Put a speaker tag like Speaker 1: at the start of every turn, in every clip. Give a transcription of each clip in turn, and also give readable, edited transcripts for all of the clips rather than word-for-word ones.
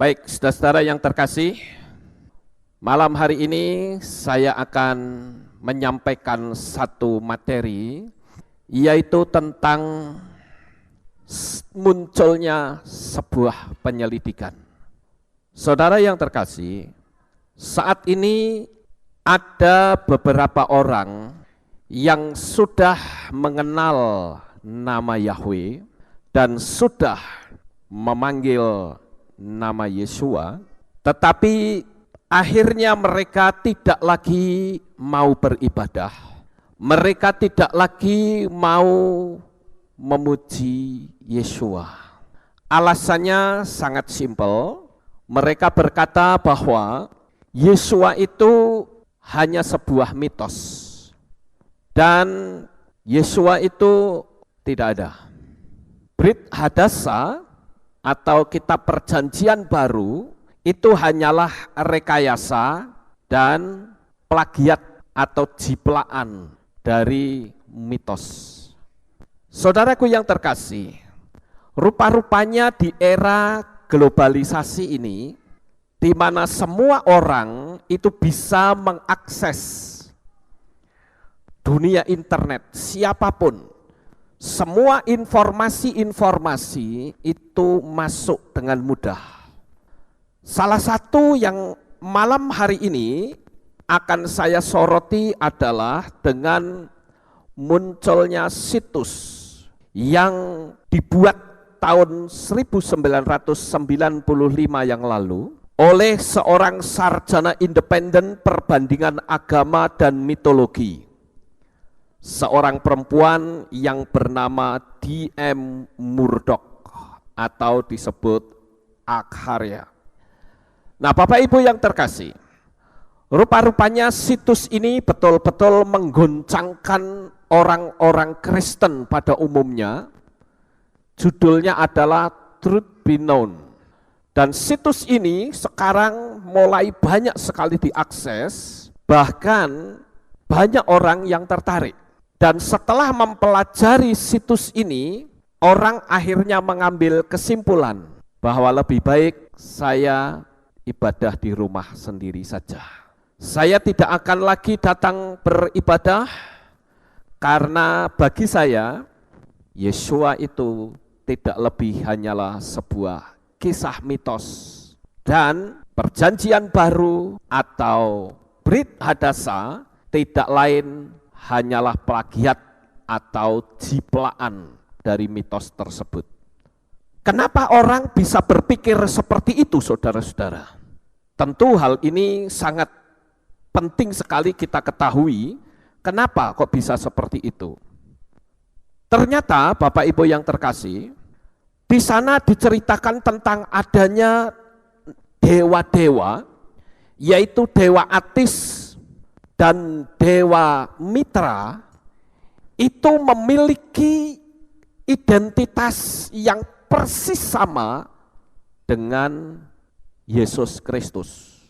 Speaker 1: Baik, saudara-saudara yang terkasih, malam hari ini saya akan menyampaikan satu materi, yaitu tentang munculnya sebuah penyelidikan. Saudara yang terkasih, saat ini ada beberapa orang yang sudah mengenal nama Yahweh dan sudah memanggil nama Yesua, tetapi akhirnya mereka tidak lagi mau beribadah, mereka tidak lagi mau memuji Yesua. Alasannya sangat simpel, mereka berkata bahwa Yesua itu hanya sebuah mitos dan Yesua itu tidak ada. Brit Hadasa atau kitab perjanjian baru itu hanyalah rekayasa dan plagiat atau jiplaan dari mitos. Saudaraku yang terkasih, rupa-rupanya di era globalisasi ini, di mana semua orang itu bisa mengakses dunia internet, siapapun, semua informasi-informasi itu masuk dengan mudah. Salah satu yang malam hari ini akan saya soroti adalah dengan munculnya situs yang dibuat tahun 1995 yang lalu oleh seorang sarjana independen perbandingan agama dan mitologi, seorang perempuan yang bernama D.M. Murdoch atau disebut Akharya. Nah, Bapak Ibu yang terkasih, rupa-rupanya situs ini betul-betul menggoncangkan orang-orang Kristen pada umumnya. Judulnya adalah Truth Be Known. Dan situs ini sekarang mulai banyak sekali diakses, bahkan banyak orang yang tertarik. Dan setelah mempelajari situs ini, orang akhirnya mengambil kesimpulan bahwa lebih baik saya ibadah di rumah sendiri saja. Saya tidak akan lagi datang beribadah, karena bagi saya, Yesua itu tidak lebih hanyalah sebuah kisah mitos, dan perjanjian baru atau Brit Hadasa tidak lain hanyalah plagiat atau jiplaan dari mitos tersebut. Kenapa orang bisa berpikir seperti itu, saudara-saudara? Tentu hal ini sangat penting sekali kita ketahui, kenapa kok bisa seperti itu. Ternyata Bapak Ibu yang terkasih, di sana diceritakan tentang adanya dewa-dewa, yaitu Dewa Atis dan Dewa Mitra, itu memiliki identitas yang persis sama dengan Yesus Kristus.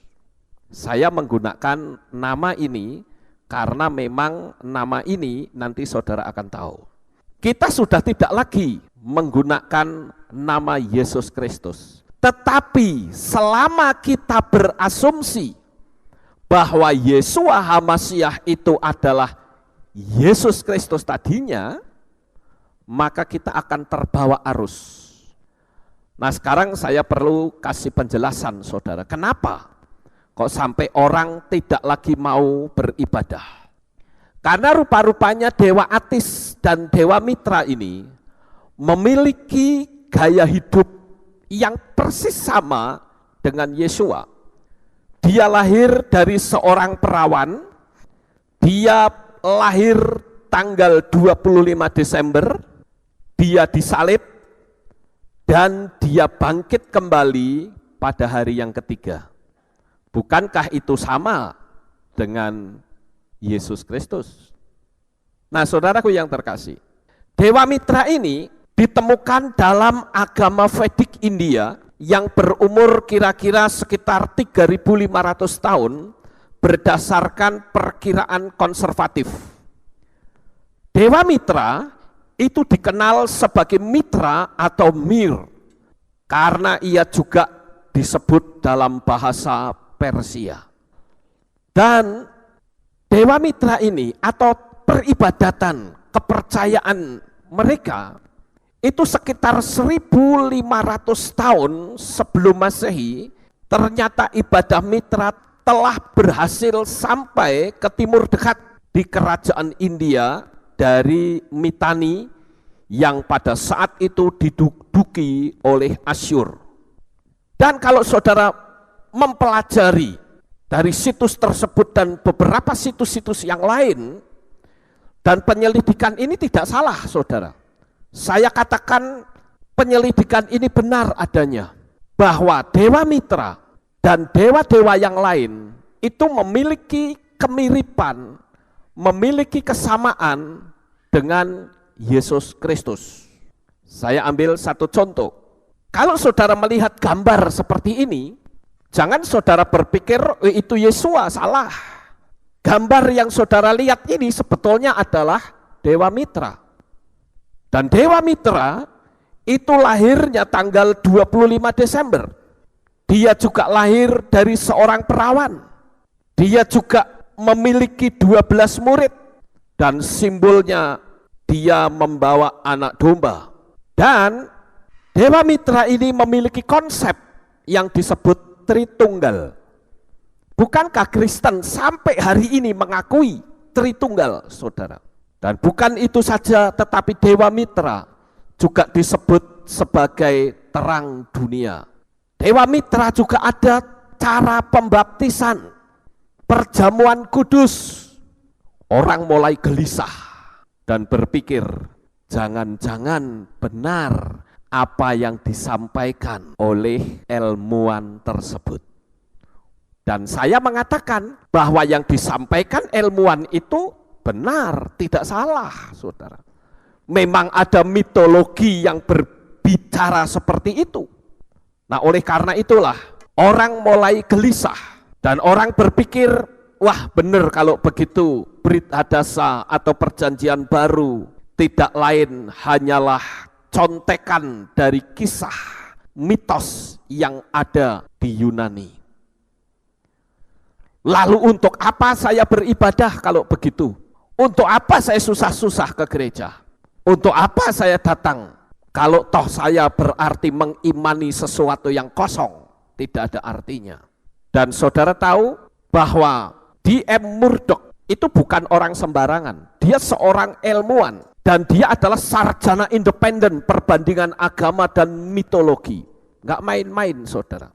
Speaker 1: Saya menggunakan nama ini karena memang nama ini nanti saudara akan tahu. Kita sudah tidak lagi menggunakan nama Yesus Kristus. Tetapi selama kita berasumsi bahwa Yesua HaMasyiah itu adalah Yesus Kristus tadinya, maka kita akan terbawa arus. Nah, sekarang saya perlu kasih penjelasan, saudara. Kenapa kok sampai orang tidak lagi mau beribadah? Karena rupa-rupanya Dewa Atis dan Dewa Mitra ini memiliki gaya hidup yang persis sama dengan Yesua. Dia lahir dari seorang perawan, dia lahir tanggal 25 Desember, dia disalib, dan dia bangkit kembali pada hari yang ketiga. Bukankah itu sama dengan Yesus Kristus? Nah, saudaraku yang terkasih, Dewa Mitra ini ditemukan dalam agama Vedic India yang berumur kira-kira sekitar 3.500 tahun berdasarkan perkiraan konservatif. Dewa Mitra itu dikenal sebagai mitra atau mir, karena ia juga disebut dalam bahasa Persia. Dan Dewa Mitra ini atau peribadatan, kepercayaan mereka itu sekitar 1500 tahun sebelum Masehi, ternyata ibadah mitra telah berhasil sampai ke timur dekat di kerajaan India dari Mitanni yang pada saat itu diduduki oleh Asyur. Dan kalau saudara mempelajari dari situs tersebut dan beberapa situs-situs yang lain, dan penyelidikan ini tidak salah saudara. Saya katakan penyelidikan ini benar adanya, bahwa Dewa Mitra dan dewa-dewa yang lain itu memiliki kemiripan, memiliki kesamaan dengan Yesus Kristus. Saya ambil satu contoh. Kalau saudara melihat gambar seperti ini, jangan saudara berpikir itu Yesua, salah. Gambar yang saudara lihat ini sebetulnya adalah Dewa Mitra. Dan Dewa Mitra itu lahirnya tanggal 25 Desember. Dia juga lahir dari seorang perawan. Dia juga memiliki 12 murid. Dan simbolnya dia membawa anak domba. Dan Dewa Mitra ini memiliki konsep yang disebut Tritunggal. Bukankah Kristen sampai hari ini mengakui Tritunggal, saudara? Dan bukan itu saja, tetapi Dewa Mitra juga disebut sebagai terang dunia. Dewa Mitra juga ada cara pembaptisan, perjamuan kudus. Orang mulai gelisah dan berpikir, jangan-jangan benar apa yang disampaikan oleh ilmuwan tersebut. Dan saya mengatakan bahwa yang disampaikan ilmuwan itu benar, tidak salah, saudara. Memang ada mitologi yang berbicara seperti itu. Nah, oleh karena itulah orang mulai gelisah dan orang berpikir, wah benar kalau begitu Brit Hadasa atau perjanjian baru tidak lain hanyalah contekan dari kisah mitos yang ada di Yunani. Lalu untuk apa saya beribadah kalau begitu? Untuk apa saya susah-susah ke gereja? Untuk apa saya datang? Kalau toh saya berarti mengimani sesuatu yang kosong, tidak ada artinya. Dan saudara tahu bahwa D.M. Murdoch itu bukan orang sembarangan. Dia seorang ilmuwan dan dia adalah sarjana independen perbandingan agama dan mitologi. Nggak main-main, saudara.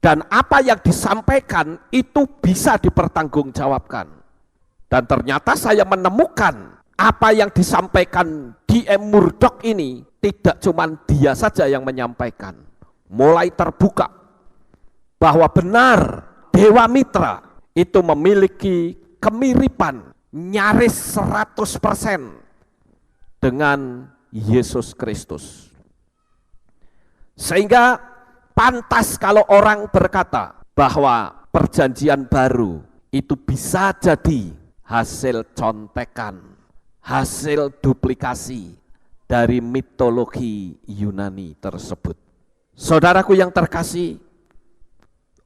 Speaker 1: Dan apa yang disampaikan itu bisa dipertanggungjawabkan. Dan ternyata saya menemukan apa yang disampaikan D.M. Murdoch ini tidak cuma dia saja yang menyampaikan. Mulai terbuka bahwa benar Dewa Mitra itu memiliki kemiripan nyaris 100% dengan Yesus Kristus. Sehingga pantas kalau orang berkata bahwa perjanjian baru itu bisa jadi hasil contekan, hasil duplikasi dari mitologi Yunani tersebut. Saudaraku yang terkasih,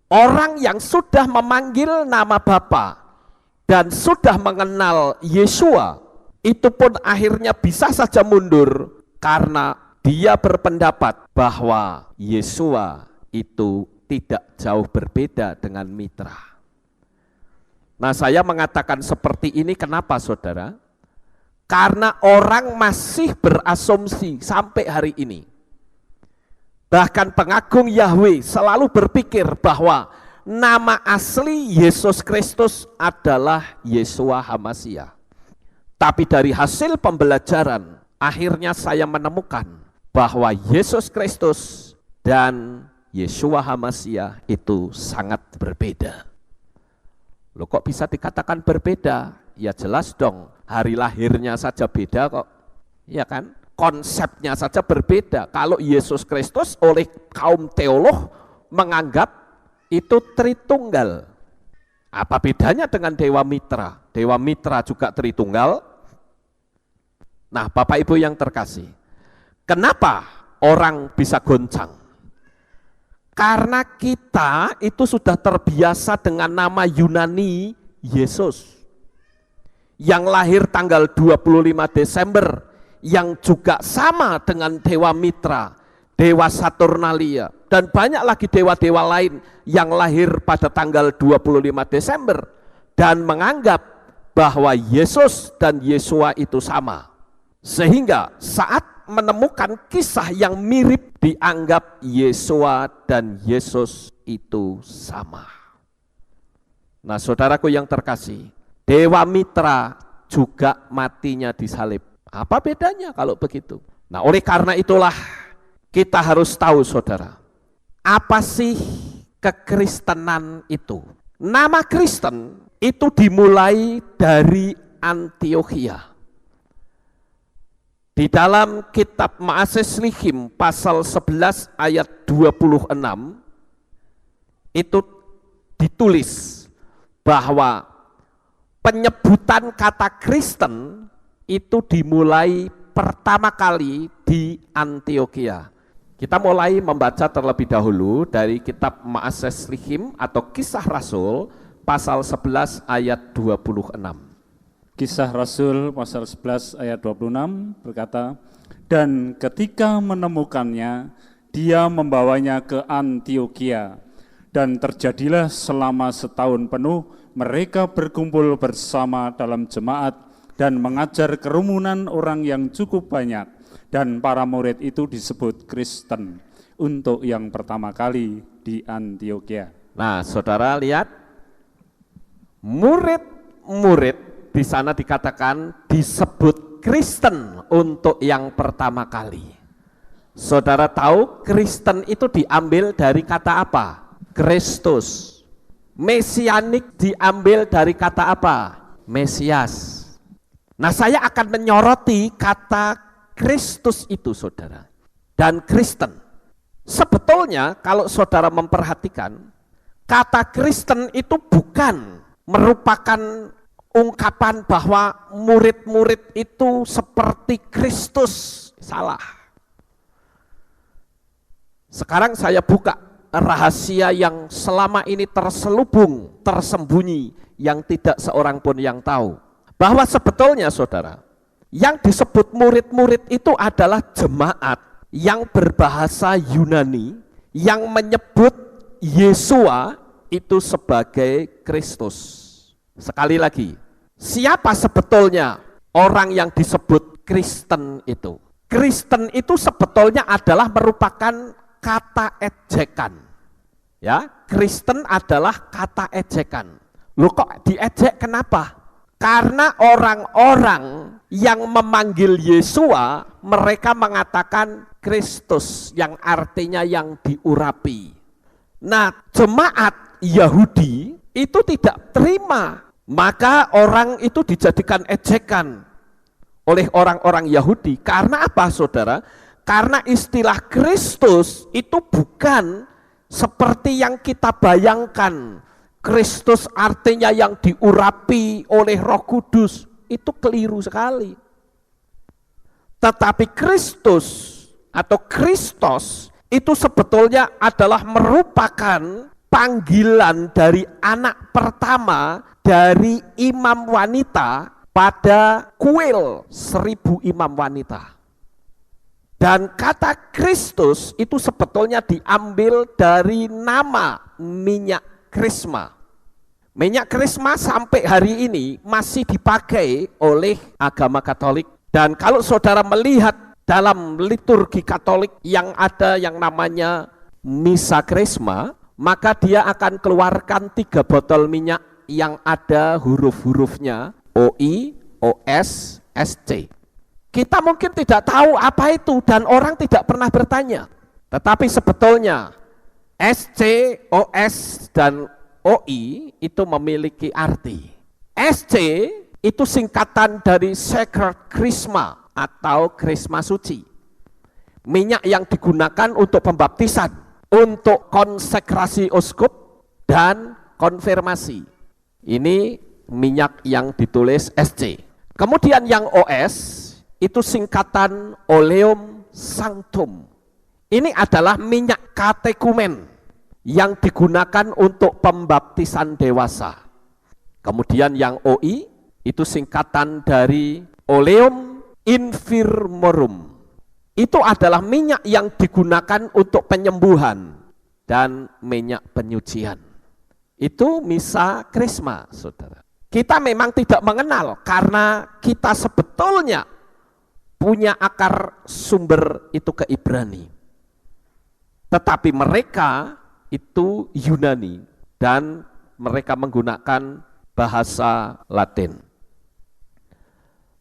Speaker 1: orang yang sudah memanggil nama Bapa dan sudah mengenal Yesua, itu pun akhirnya bisa saja mundur karena dia berpendapat bahwa Yesua itu tidak jauh berbeda dengan mitra. Nah, saya mengatakan seperti ini kenapa, saudara? Karena orang masih berasumsi sampai hari ini. Bahkan pengagung Yahweh selalu berpikir bahwa nama asli Yesus Kristus adalah Yeshua HaMashiach. Tapi dari hasil pembelajaran, akhirnya saya menemukan bahwa Yesus Kristus dan Yeshua HaMashiach itu sangat berbeda. Loh, kok bisa dikatakan berbeda? Ya jelas dong, hari lahirnya saja beda kok. Ya kan? Konsepnya saja berbeda. Kalau Yesus Kristus oleh kaum teolog menganggap itu Tritunggal. Apa bedanya dengan Dewa Mitra? Dewa Mitra juga Tritunggal. Nah, Bapak Ibu yang terkasih, kenapa orang bisa goncang? Karena kita itu sudah terbiasa dengan nama Yunani Yesus, yang lahir tanggal 25 Desember, yang juga sama dengan Dewa Mitra, Dewa Saturnalia, dan banyak lagi dewa-dewa lain yang lahir pada tanggal 25 Desember, dan menganggap bahwa Yesus dan Yesua itu sama. Sehingga saat menemukan kisah yang mirip, dianggap Yesua dan Yesus itu sama. Nah, saudaraku yang terkasih, Dewa Mitra juga matinya disalib. Apa bedanya kalau begitu? Nah, oleh karena itulah kita harus tahu, saudara, apa sih kekristenan itu? Nama Kristen itu dimulai dari Antiokhia. Di dalam kitab Ma'ases Lihim pasal 11 ayat 26 itu ditulis bahwa penyebutan kata Kristen itu dimulai pertama kali di Antiokhia. Kita mulai membaca terlebih dahulu dari kitab Ma'ases Lihim atau Kisah Rasul pasal 11 ayat 26.
Speaker 2: Kisah Rasul pasal 11 ayat 26 berkata, dan ketika menemukannya, dia membawanya ke Antiokhia, dan terjadilah selama setahun penuh mereka berkumpul bersama dalam jemaat dan mengajar kerumunan orang yang cukup banyak, dan para murid itu disebut Kristen untuk yang pertama kali di Antiokhia.
Speaker 1: Nah, saudara lihat, murid-murid di sana dikatakan disebut Kristen untuk yang pertama kali. Saudara tahu Kristen itu diambil dari kata apa? Kristus. Mesianik diambil dari kata apa? Mesias. Nah, saya akan menyoroti kata Kristus itu, saudara. Dan Kristen. Sebetulnya kalau saudara memperhatikan, kata Kristen itu bukan merupakan ungkapan bahwa murid-murid itu seperti Kristus. Salah. Sekarang saya buka rahasia yang selama ini terselubung, tersembunyi, yang tidak seorang pun yang tahu. Bahwa sebetulnya, saudara, yang disebut murid-murid itu adalah jemaat yang berbahasa Yunani, yang menyebut Yesua itu sebagai Kristus. Sekali lagi, siapa sebetulnya orang yang disebut Kristen itu? Kristen itu sebetulnya adalah merupakan kata ejekan. Ya, Kristen adalah kata ejekan. Loh, kok diejek kenapa? Karena orang-orang yang memanggil Yesua, mereka mengatakan Kristus, yang artinya yang diurapi. Nah, jemaat Yahudi itu tidak terima. Maka orang itu dijadikan ejekan oleh orang-orang Yahudi. Karena apa, saudara? Karena istilah Kristus itu bukan seperti yang kita bayangkan. Kristus artinya yang diurapi oleh Roh Kudus. Itu keliru sekali. Tetapi Kristus atau Kristos itu sebetulnya adalah merupakan panggilan dari anak pertama dari imam wanita pada kuil 1000 imam wanita. Dan kata Kristus itu sebetulnya diambil dari nama minyak krisma. Minyak krisma sampai hari ini masih dipakai oleh agama Katolik. Dan kalau saudara melihat dalam liturgi Katolik yang ada yang namanya misa krisma, maka dia akan keluarkan 3 botol minyak yang ada huruf-hurufnya OI, OS, SC. Kita mungkin tidak tahu apa itu dan orang tidak pernah bertanya. Tetapi sebetulnya SC, OS, dan OI itu memiliki arti. SC itu singkatan dari Sacred Chrisma atau Krisma Suci. Minyak yang digunakan untuk pembaptisan, untuk konsekrasi uskup, dan konfirmasi. Ini minyak yang ditulis SC. Kemudian yang OS itu singkatan Oleum Sanctum. Ini adalah minyak katekumen. yang digunakan untuk pembaptisan dewasa. Kemudian yang OI itu singkatan dari Oleum Infirmorum. Itu adalah minyak yang digunakan untuk penyembuhan dan minyak penyucian. Itu misa krisma, saudara. Kita memang tidak mengenal karena kita sebetulnya punya akar sumber itu ke Ibrani. Tetapi mereka itu Yunani dan mereka menggunakan bahasa Latin.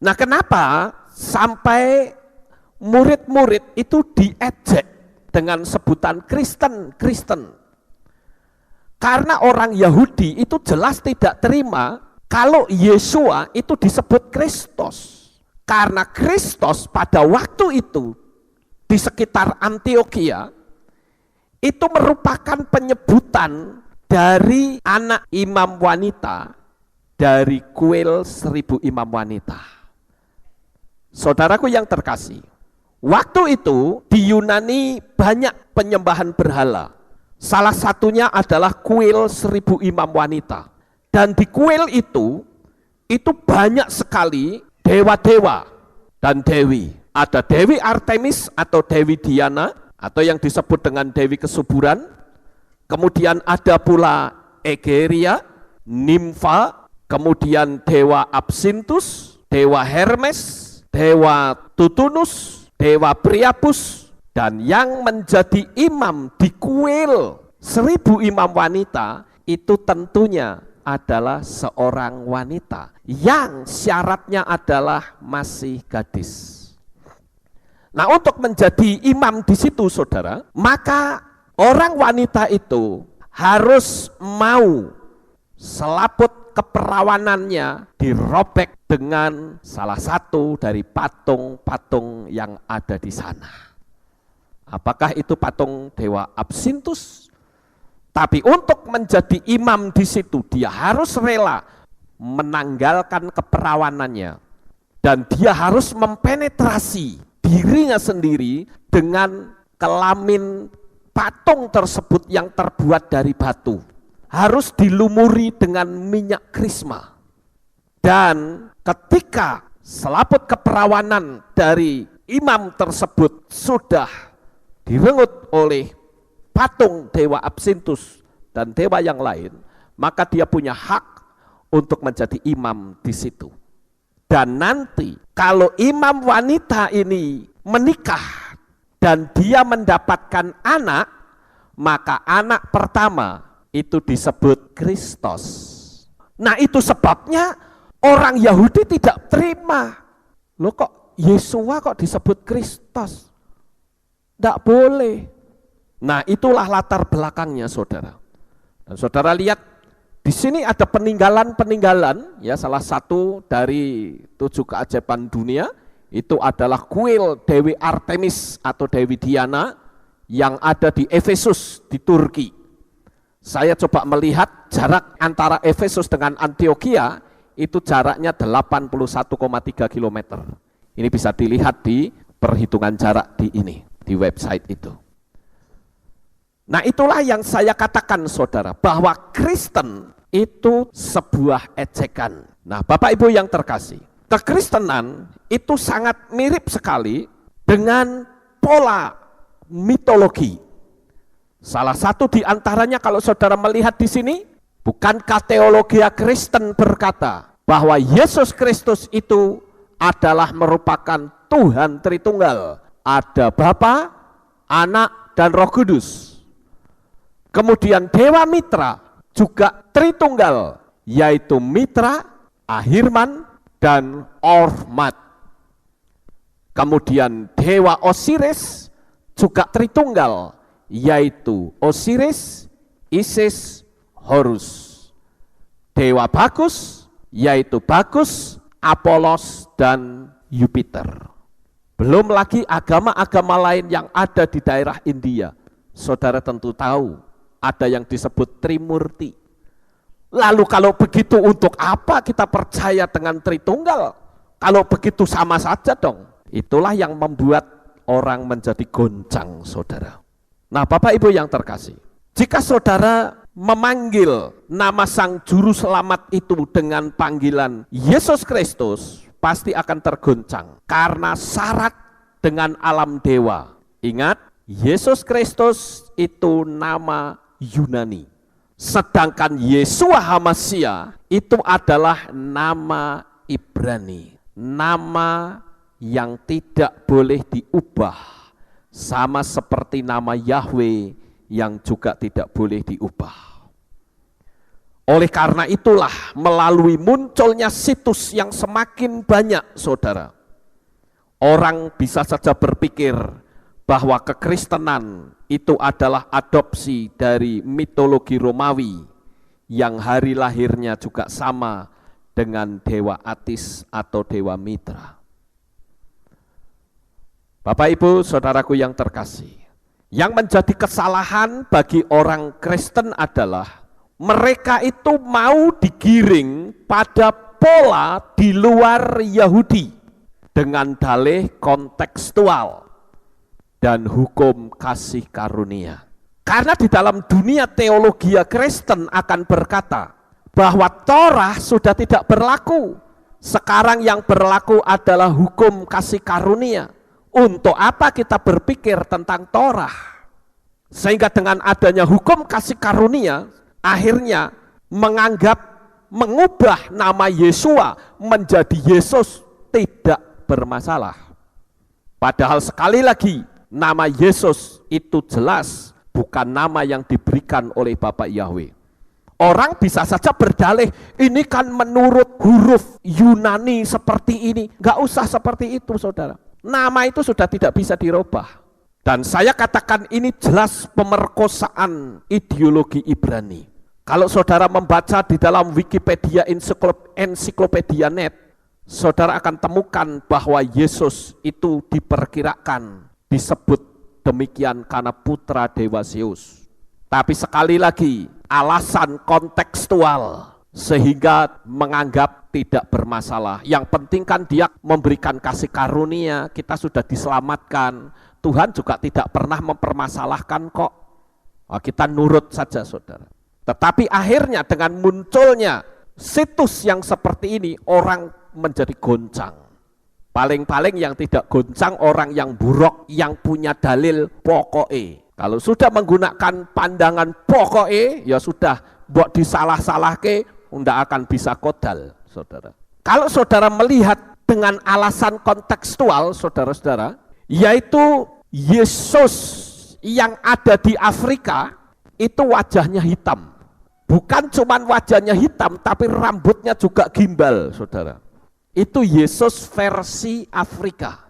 Speaker 1: Nah, kenapa sampai murid-murid itu diejek dengan sebutan Kristen? Karena orang Yahudi itu jelas tidak terima kalau Yesua itu disebut Kristus. Karena Kristus pada waktu itu di sekitar Antiokhia itu merupakan penyebutan dari anak imam wanita dari kuil 1000 imam wanita. Saudaraku yang terkasih, waktu itu di Yunani banyak penyembahan berhala. Salah satunya adalah kuil 1000 imam wanita. Dan di kuil itu banyak sekali dewa-dewa dan dewi. Ada Dewi Artemis atau Dewi Diana, atau yang disebut dengan Dewi Kesuburan. Kemudian ada pula Egeria, Nimfa, kemudian Dewa Absinthus, Dewa Hermes, Dewa Tutunus, Dewa Priapus, dan yang menjadi imam di kuil 1000 imam wanita itu tentunya adalah seorang wanita yang syaratnya adalah masih gadis. Nah, untuk menjadi imam di situ, saudara, maka orang wanita itu harus mau selaput keperawanannya dirobek dengan salah satu dari patung-patung yang ada di sana. Apakah itu patung Dewa Absinthus? Tapi untuk menjadi imam di situ dia harus rela menanggalkan keperawanannya dan dia harus mempenetrasi dirinya sendiri dengan kelamin patung tersebut yang terbuat dari batu. Harus dilumuri dengan minyak krisma. Dan ketika selaput keperawanan dari imam tersebut sudah direngut oleh patung Dewa Absinthus dan dewa yang lain, maka dia punya hak untuk menjadi imam di situ. Dan nanti kalau imam wanita ini menikah dan dia mendapatkan anak, maka anak pertama itu disebut Kristus. Nah, itu sebabnya orang Yahudi tidak terima. Loh, kok Yesua kok disebut Kristus? Tidak boleh. Nah, itulah latar belakangnya, saudara. Dan saudara lihat di sini ada peninggalan-peninggalan, ya, salah satu dari 7 keajaiban dunia itu adalah kuil Dewi Artemis atau Dewi Diana yang ada di Efesus di Turki. Saya coba melihat jarak antara Efesus dengan Antiokhia itu jaraknya 81,3 km. Ini bisa dilihat di perhitungan jarak di website itu. Nah, itulah yang saya katakan, saudara, bahwa Kristen itu sebuah ejekan. Nah, Bapak Ibu yang terkasih, kekristenan itu sangat mirip sekali dengan pola mitologi. Salah satu di antaranya kalau saudara melihat di sini, bukankah teologia Kristen berkata bahwa Yesus Kristus itu adalah merupakan Tuhan Tritunggal. Ada Bapa, Anak, dan Roh Kudus. Kemudian Dewa Mitra juga Tritunggal, yaitu Mitra, Ahirman, dan Ormat. Kemudian Dewa Osiris juga Tritunggal, yaitu Osiris, Isis, Horus. Dewa Bagus, yaitu Bagus, Apolos, dan Jupiter. Belum lagi agama-agama lain yang ada di daerah India. Saudara tentu tahu, ada yang disebut Trimurti. Lalu kalau begitu untuk apa kita percaya dengan Tritunggal? Kalau begitu sama saja dong. Itulah yang membuat orang menjadi goncang, saudara. Nah, Bapak Ibu yang terkasih, Jika saudara memanggil nama Sang Juru Selamat itu dengan panggilan Yesus Kristus, pasti akan tergoncang karena syarat dengan alam dewa. Ingat, Yesus Kristus itu nama Yunani, sedangkan Yeshua HaMasyiah itu adalah nama Ibrani, nama yang tidak boleh diubah, sama seperti nama Yahweh yang juga tidak boleh diubah. Oleh karena itulah melalui munculnya situs yang semakin banyak, saudara, orang bisa saja berpikir bahwa kekristenan itu adalah adopsi dari mitologi Romawi yang hari lahirnya juga sama dengan dewa Atis atau dewa Mitra. Bapak Ibu saudaraku yang terkasih, yang menjadi kesalahan bagi orang Kristen adalah mereka itu mau digiring pada pola di luar Yahudi dengan dalih kontekstual dan hukum kasih karunia. Karena di dalam dunia teologi Kristen akan berkata bahwa Torah sudah tidak berlaku. Sekarang yang berlaku adalah hukum kasih karunia. Untuk apa kita berpikir tentang Torah? Sehingga dengan adanya hukum kasih karunia, akhirnya mengubah nama Yeshua menjadi Yesus tidak bermasalah. Padahal sekali lagi, nama Yesus itu jelas bukan nama yang diberikan oleh Bapak Yahweh. Orang bisa saja berdalih, ini kan menurut huruf Yunani seperti ini. Nggak usah seperti itu, saudara. Nama itu sudah tidak bisa dirubah. Dan saya katakan ini jelas pemerkosaan ideologi Ibrani. Kalau saudara membaca di dalam Wikipedia Ensiklopedia Net, saudara akan temukan bahwa Yesus itu diperkirakan disebut demikian karena putra dewa Zeus. Tapi sekali lagi, alasan kontekstual sehingga menganggap tidak bermasalah. Yang penting kan dia memberikan kasih karunia, kita sudah diselamatkan. Tuhan juga tidak pernah mempermasalahkan kok. Kita nurut saja, saudara. Tetapi akhirnya dengan munculnya situs yang seperti ini, orang menjadi goncang. Paling-paling yang tidak goncang orang yang buruk, yang punya dalil pokoknya. Kalau sudah menggunakan pandangan pokoknya, ya sudah, buat disalah-salahke, tidak akan bisa kodal, saudara. Kalau saudara melihat dengan alasan kontekstual, saudara-saudara, yaitu Yesus yang ada di Afrika, itu wajahnya hitam. Bukan cuma wajahnya hitam, tapi rambutnya juga gimbal, saudara. Itu Yesus versi Afrika.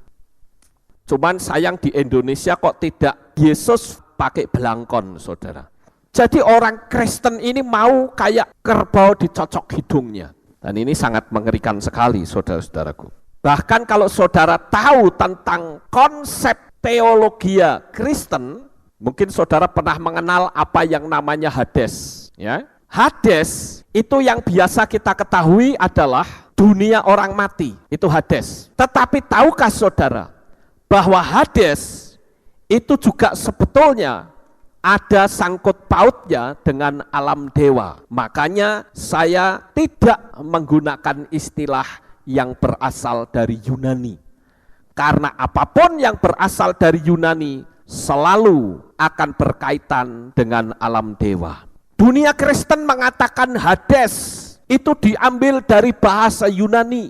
Speaker 1: Cuman sayang di Indonesia kok tidak Yesus pakai belangkon, saudara. Jadi orang Kristen ini mau kayak kerbau dicocok hidungnya. Dan ini sangat mengerikan sekali, saudara-saudaraku. Bahkan kalau saudara tahu tentang konsep teologi Kristen, mungkin saudara pernah mengenal apa yang namanya Hades. Ya, Hades itu yang biasa kita ketahui adalah dunia orang mati, itu Hades. Tetapi tahukah saudara bahwa Hades itu juga sebetulnya ada sangkut pautnya dengan alam dewa. Makanya saya tidak menggunakan istilah yang berasal dari Yunani. Karena apapun yang berasal dari Yunani selalu akan berkaitan dengan alam dewa. Dunia Kristen mengatakan Hades itu diambil dari bahasa Yunani.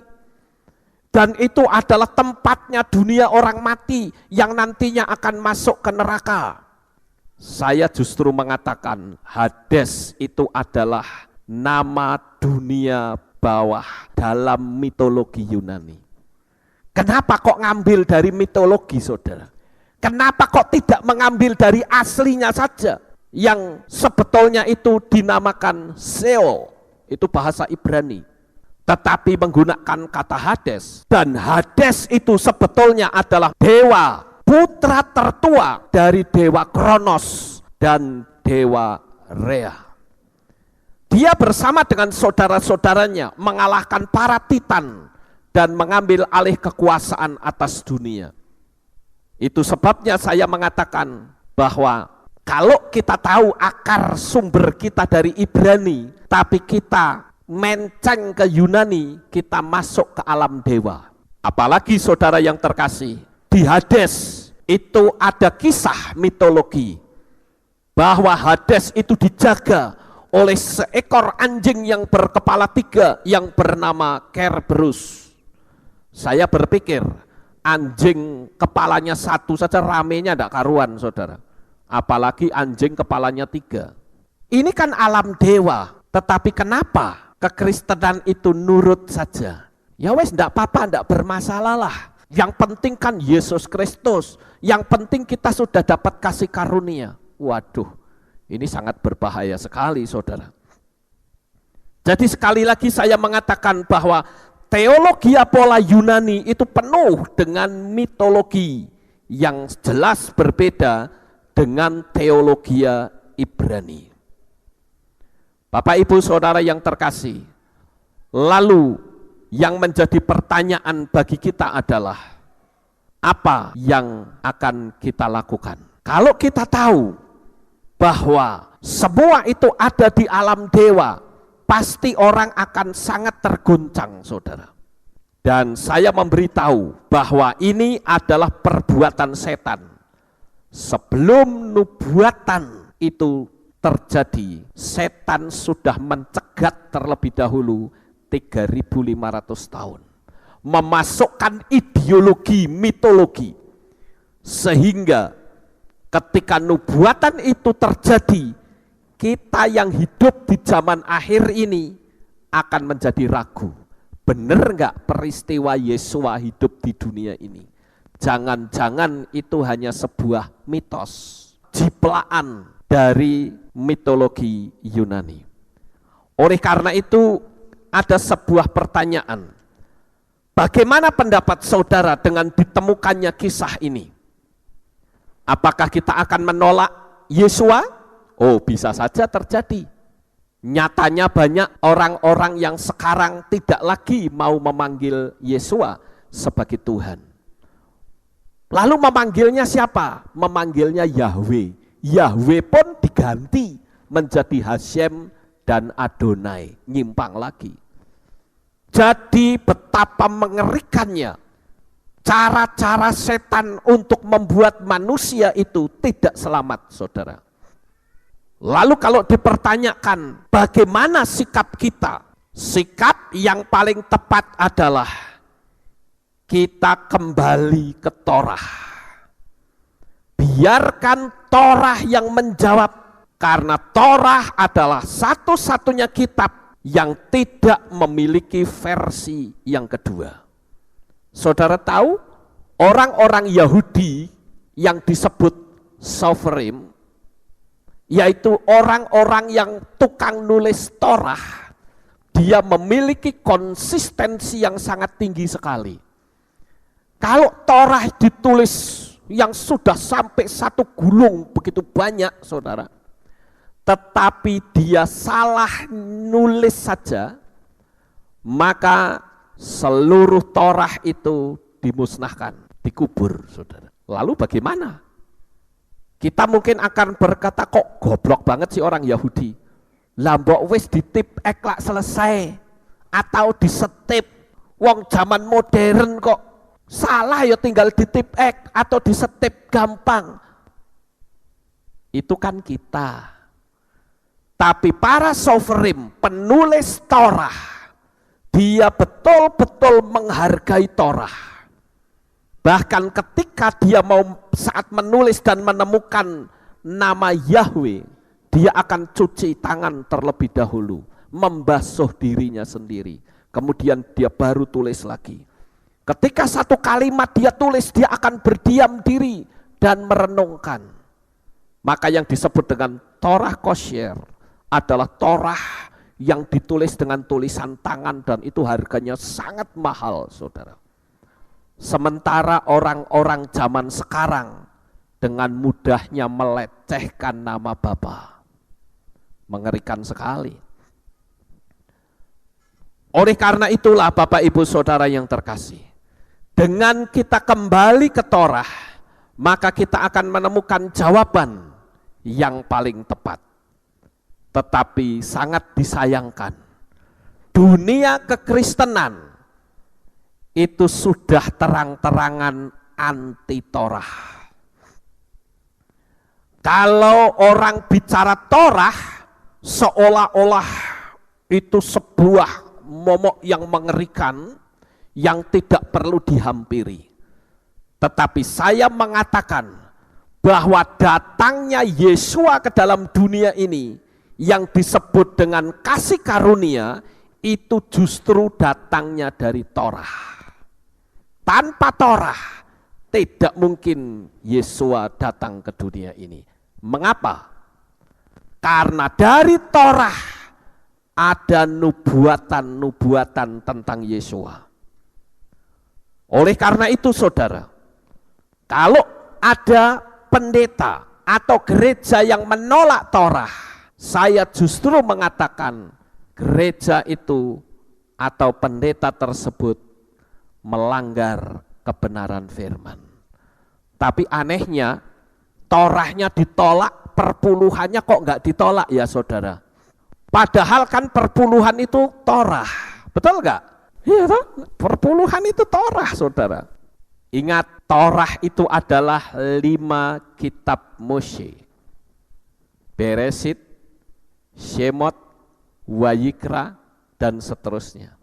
Speaker 1: Dan itu adalah tempatnya dunia orang mati yang nantinya akan masuk ke neraka. Saya justru mengatakan Hades itu adalah nama dunia bawah dalam mitologi Yunani. Kenapa kok ngambil dari mitologi, saudara? Kenapa kok tidak mengambil dari aslinya saja? Yang sebetulnya itu dinamakan Sheol, itu bahasa Ibrani. Tetapi menggunakan kata Hades. Dan Hades itu sebetulnya adalah dewa, putra tertua dari dewa Kronos dan dewa Rea. Dia bersama dengan saudara-saudaranya mengalahkan para titan dan mengambil alih kekuasaan atas dunia. Itu sebabnya saya mengatakan bahwa Kalau kita tahu akar sumber kita dari Ibrani, tapi kita menceng ke Yunani, kita masuk ke alam dewa. Apalagi saudara yang terkasih, di Hades itu ada kisah mitologi bahwa Hades itu dijaga oleh seekor anjing yang berkepala 3 yang bernama Kerberus. Saya berpikir anjing kepalanya 1 saja ramenya tidak karuan saudara. Apalagi anjing kepalanya 3. Ini kan alam dewa, tetapi kenapa kekristenan itu nurut saja? Ya wes enggak apa-apa, enggak bermasalah lah. Yang penting kan Yesus Kristus, yang penting kita sudah dapat kasih karunia. Waduh, ini sangat berbahaya sekali saudara. Jadi sekali lagi saya mengatakan bahwa teologi pola Yunani itu penuh dengan mitologi yang jelas berbeda dengan teologi Ibrani. Bapak Ibu Saudara yang terkasih, lalu yang menjadi pertanyaan bagi kita adalah apa yang akan kita lakukan? Kalau kita tahu bahwa semua itu ada di alam dewa, pasti orang akan sangat terguncang saudara. Dan saya memberitahu bahwa ini adalah perbuatan setan. Sebelum nubuatan itu terjadi, setan sudah mencegat terlebih dahulu 3.500 tahun. Memasukkan ideologi, mitologi. Sehingga ketika nubuatan itu terjadi, kita yang hidup di zaman akhir ini akan menjadi ragu. Benar enggak peristiwa Yesua hidup di dunia ini? Jangan-jangan itu hanya sebuah mitos, ciplaan dari mitologi Yunani. Oleh karena itu ada sebuah pertanyaan. Bagaimana pendapat saudara dengan ditemukannya kisah ini? Apakah kita akan menolak Yesua? Oh, bisa saja terjadi. Nyatanya banyak orang-orang yang sekarang tidak lagi mau memanggil Yesua sebagai Tuhan. Lalu memanggilnya siapa? Memanggilnya Yahweh. Yahweh pun diganti menjadi Hashem dan Adonai, nyimpang lagi. Jadi betapa mengerikannya cara-cara setan untuk membuat manusia itu tidak selamat, saudara. Lalu kalau dipertanyakan bagaimana sikap kita? Sikap yang paling tepat adalah kita kembali ke Torah. Biarkan Torah yang menjawab, karena Torah adalah satu-satunya kitab yang tidak memiliki versi yang kedua. Saudara tahu, orang-orang Yahudi yang disebut Sopherim, yaitu orang-orang yang tukang nulis Torah, dia memiliki konsistensi yang sangat tinggi sekali. Kalau Torah ditulis yang sudah sampai 1 gulung begitu banyak saudara, tetapi dia salah nulis saja, maka seluruh Torah itu dimusnahkan, dikubur saudara. Lalu bagaimana? Kita mungkin akan berkata, kok goblok banget sih orang Yahudi. Lah mbok wis ditip eklak selesai, atau disetip, wong zaman modern kok salah ya tinggal ditip ek atau disetip gampang. Itu kan kita. Tapi para Sopherim, penulis Torah, dia betul-betul menghargai Torah. Bahkan ketika dia mau saat menulis dan menemukan nama Yahweh, dia akan cuci tangan terlebih dahulu, membasuh dirinya sendiri. Kemudian dia baru tulis lagi. Ketika 1 kalimat dia tulis, dia akan berdiam diri dan merenungkan. Maka yang disebut dengan Torah Kosher adalah Torah yang ditulis dengan tulisan tangan, dan itu harganya sangat mahal saudara. Sementara orang-orang zaman sekarang dengan mudahnya melecehkan nama Bapa. Mengerikan sekali. Oleh karena itulah Bapak Ibu Saudara yang terkasih, dengan kita kembali ke Torah, maka kita akan menemukan jawaban yang paling tepat. Tetapi sangat disayangkan, dunia kekristenan itu sudah terang-terangan anti Torah. Kalau orang bicara Torah, seolah-olah itu sebuah momok yang mengerikan, yang tidak perlu dihampiri. Tetapi saya mengatakan bahwa datangnya Yesua ke dalam dunia ini yang disebut dengan kasih karunia itu justru datangnya dari Torah. Tanpa Torah tidak mungkin Yesua datang ke dunia ini. Mengapa? Karena dari Torah ada nubuatan-nubuatan tentang Yesua. Oleh karena itu saudara, kalau ada pendeta atau gereja yang menolak Torah, saya justru mengatakan gereja itu atau pendeta tersebut melanggar kebenaran firman. Tapi anehnya, Torahnya ditolak, perpuluhannya kok enggak ditolak ya saudara? Padahal kan perpuluhan itu Torah, betul enggak? Iya toh? Perpuluhan itu Torah saudara. Ingat, Torah itu adalah 5 kitab Moshe. Bereshit, Shemot, Wayikra, dan seterusnya.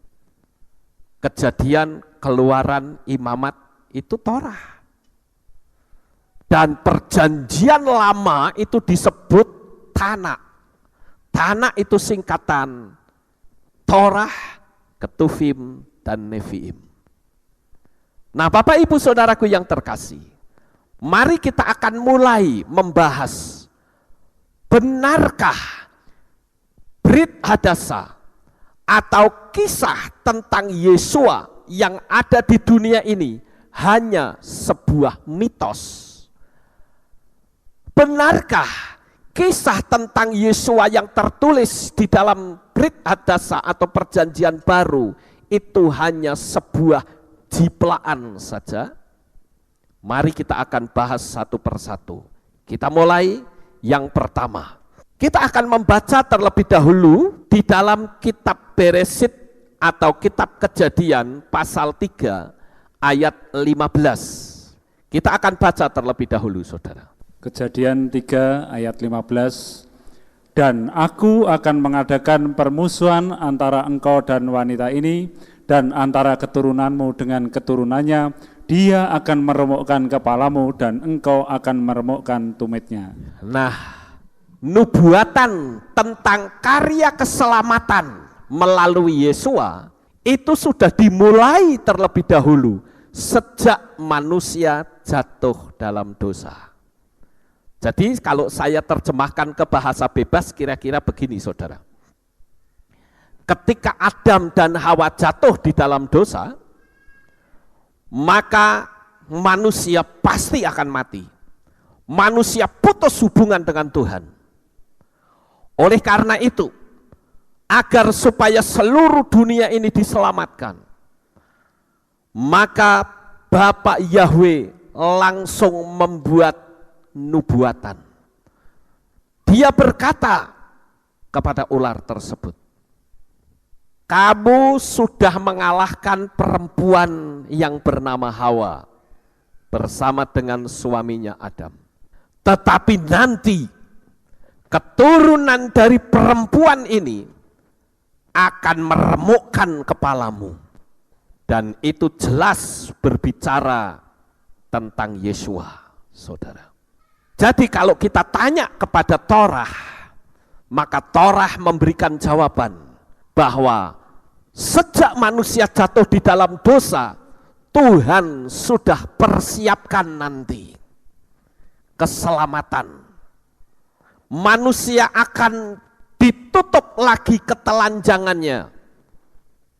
Speaker 1: Kejadian, Keluaran, Imamat, itu Torah. Dan perjanjian lama itu disebut Tanakh. Tanakh itu singkatan Torah, Ketuvim, dan Neviim. Nah Bapak Ibu Saudaraku yang terkasih, mari kita akan mulai membahas, benarkah Brit Hadasa atau kisah tentang Yesua yang ada di dunia ini hanya sebuah mitos? Benarkah kisah tentang Yesua yang tertulis di dalam Brit Hadasa atau perjanjian baru itu hanya sebuah jiplaan saja? Mari kita akan bahas satu persatu. Kita mulai yang pertama. Kita akan membaca terlebih dahulu di dalam kitab Bereshit atau kitab Kejadian pasal 3 ayat 15. Kita akan baca terlebih dahulu saudara.
Speaker 2: Kejadian 3 ayat 15. Dan aku akan mengadakan permusuhan antara engkau dan wanita ini dan antara keturunanmu dengan keturunannya. Dia akan meremukkan kepalamu dan engkau akan meremukkan tumitnya.
Speaker 1: Nah, nubuatan tentang karya keselamatan melalui Yesua itu sudah dimulai terlebih dahulu sejak manusia jatuh dalam dosa. Jadi kalau saya terjemahkan ke bahasa bebas kira-kira begini saudara. Ketika Adam dan Hawa jatuh di dalam dosa, maka manusia pasti akan mati. Manusia putus hubungan dengan Tuhan. Oleh karena itu, agar supaya seluruh dunia ini diselamatkan, maka Bapak Yahweh langsung membuat nubuatan. Dia berkata kepada ular tersebut, kamu sudah mengalahkan perempuan yang bernama Hawa bersama dengan suaminya Adam. Tetapi nanti keturunan dari perempuan ini akan meremukkan kepalamu. Dan itu jelas berbicara tentang Yesua, saudara. Jadi kalau kita tanya kepada Torah, maka Torah memberikan jawaban bahwa sejak manusia jatuh di dalam dosa, Tuhan sudah persiapkan nanti keselamatan. Manusia akan ditutup lagi ketelanjangannya.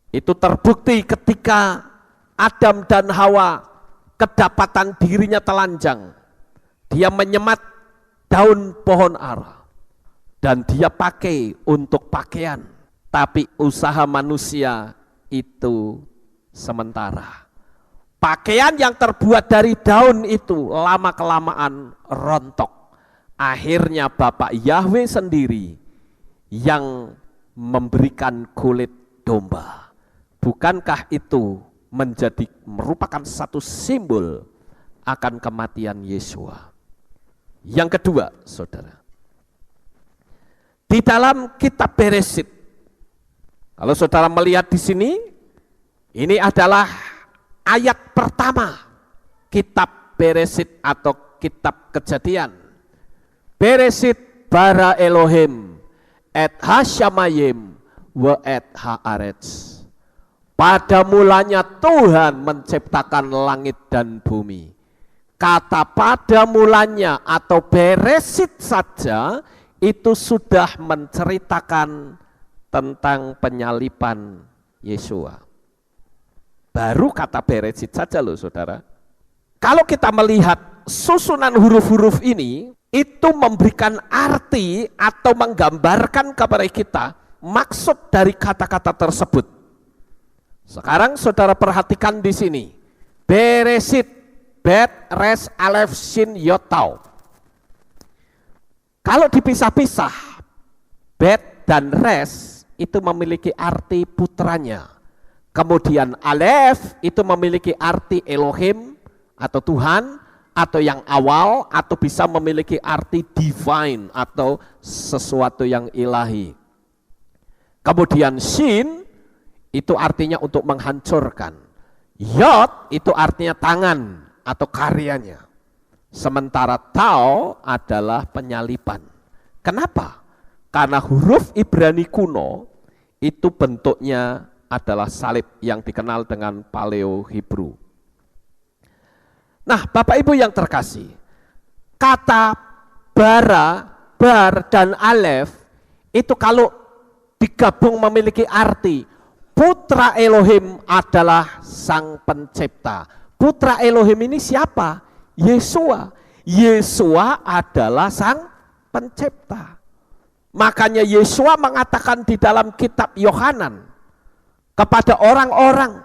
Speaker 1: Itu terbukti ketika Adam dan Hawa kedapatan dirinya telanjang. Dia menyemat daun pohon ara dan dia pakai untuk pakaian. Tapi usaha manusia itu sementara. Pakaian yang terbuat dari daun itu lama-kelamaan rontok. akhirnya Bapak Yahweh sendiri yang memberikan kulit domba. Bukankah itu merupakan satu simbol akan kematian Yesua? Yang kedua, saudara, di dalam kitab Beresit, kalau saudara melihat di sini, ini adalah ayat pertama kitab Beresit atau kitab Kejadian. Beresit bara Elohim et hasyamayim wa et haaretz. Pada mulanya Tuhan menciptakan langit dan bumi. Kata pada mulanya atau Beresit saja itu sudah menceritakan tentang penyalipan Yesua. Baru kata Beresit saja loh saudara. Kalau kita melihat susunan huruf-huruf ini, itu memberikan arti atau menggambarkan kepada kita maksud dari kata-kata tersebut. Sekarang saudara perhatikan di sini. Beresit, bet, res, alef, shin, yot, tau. Kalau dipisah-pisah, bet dan res itu memiliki arti putranya. Kemudian alef itu memiliki arti Elohim atau Tuhan, atau yang awal, atau bisa memiliki arti divine atau sesuatu yang ilahi. Kemudian shin itu artinya untuk menghancurkan. Yod itu artinya tangan atau karyanya. Sementara tau adalah penyalipan. Kenapa? Karena huruf Ibrani kuno itu bentuknya adalah salib yang dikenal dengan Paleo Hebrew. Nah, Bapak Ibu yang terkasih, kata bara, bar, dan alef itu kalau digabung memiliki arti Putra Elohim adalah sang pencipta. Putra Elohim ini siapa? Yesua. Yesua adalah sang pencipta. Makanya Yesua mengatakan di dalam kitab Yohanan kepada orang-orang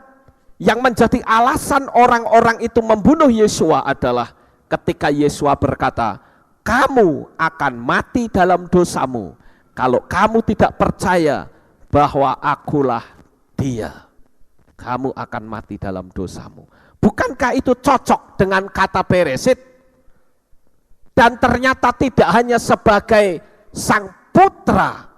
Speaker 1: yang menjadi alasan orang-orang itu membunuh Yesua adalah ketika Yesua berkata, kamu akan mati dalam dosamu kalau kamu tidak percaya bahwa akulah Dia. Kamu akan mati dalam dosamu. Bukankah itu cocok dengan kata Beresit? Dan ternyata tidak hanya sebagai sang putra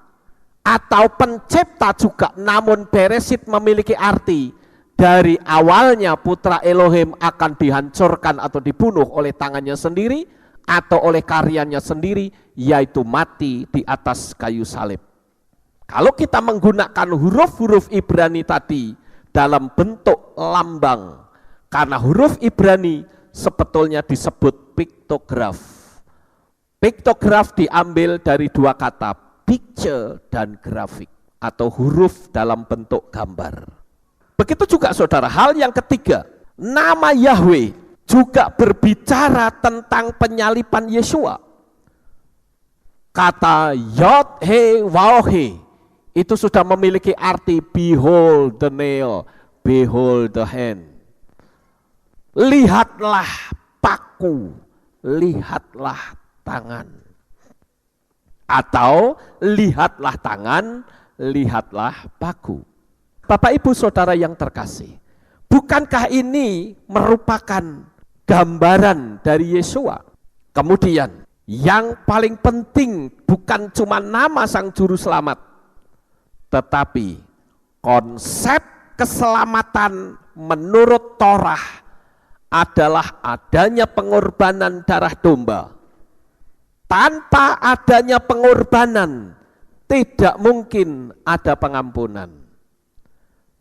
Speaker 1: atau pencipta juga, namun Beresit memiliki arti dari awalnya putra Elohim akan dihancurkan atau dibunuh oleh tangannya sendiri atau oleh karyanya sendiri, yaitu mati di atas kayu salib. Kalau kita menggunakan huruf-huruf Ibrani tadi dalam bentuk lambang, karena huruf Ibrani sebetulnya disebut piktograf. Piktograf diambil dari dua kata, picture dan grafik, atau huruf dalam bentuk gambar. Begitu juga saudara, hal yang ketiga, nama Yahweh juga berbicara tentang penyalipan Yesua. Kata Yod He Waw He itu sudah memiliki arti behold the nail, behold the hand. Lihatlah paku, lihatlah tangan. Atau lihatlah tangan, lihatlah paku. Bapak Ibu Saudara yang terkasih, bukankah ini merupakan gambaran dari Yesua? Kemudian yang paling penting bukan cuma nama sang juru selamat, tetapi konsep keselamatan menurut Torah adalah adanya pengorbanan darah domba. Tanpa adanya pengorbanan tidak mungkin ada pengampunan.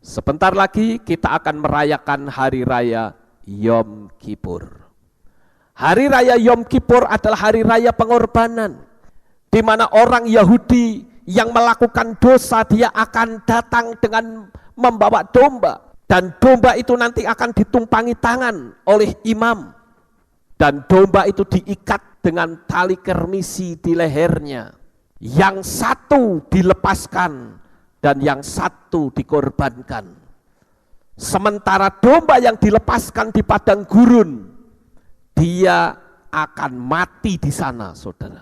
Speaker 1: Sebentar lagi kita akan merayakan hari raya Yom Kippur. Hari raya Yom Kippur adalah hari raya pengorbanan, di mana orang Yahudi yang melakukan dosa dia akan datang dengan membawa domba, dan domba itu nanti akan ditumpangi tangan oleh imam, dan domba itu diikat dengan tali kermisi di lehernya. Yang satu dilepaskan dan yang satu dikorbankan. Sementara domba yang dilepaskan di padang gurun, dia akan mati di sana, saudara.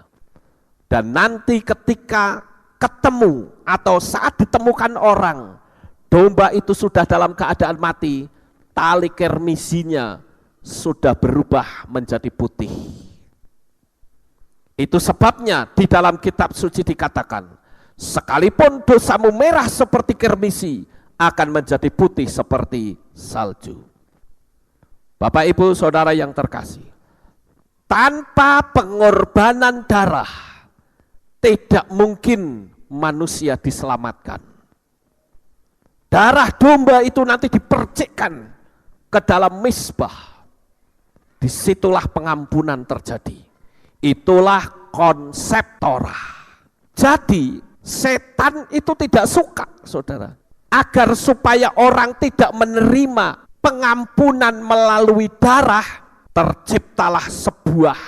Speaker 1: Dan nanti ketika ketemu atau saat ditemukan orang, domba itu sudah dalam keadaan mati, tali kermisinya sudah berubah menjadi putih. Itu sebabnya di dalam kitab suci dikatakan, sekalipun dosamu merah seperti kermisi, akan menjadi putih seperti salju. Bapak Ibu Saudara yang terkasih, tanpa pengorbanan darah, tidak mungkin manusia diselamatkan. Darah domba itu nanti dipercikkan ke dalam mezbah. Disitulah pengampunan terjadi. Itulah konsep Torah. Jadi setan itu tidak suka, saudara, agar supaya orang tidak menerima pengampunan melalui darah, terciptalah sebuah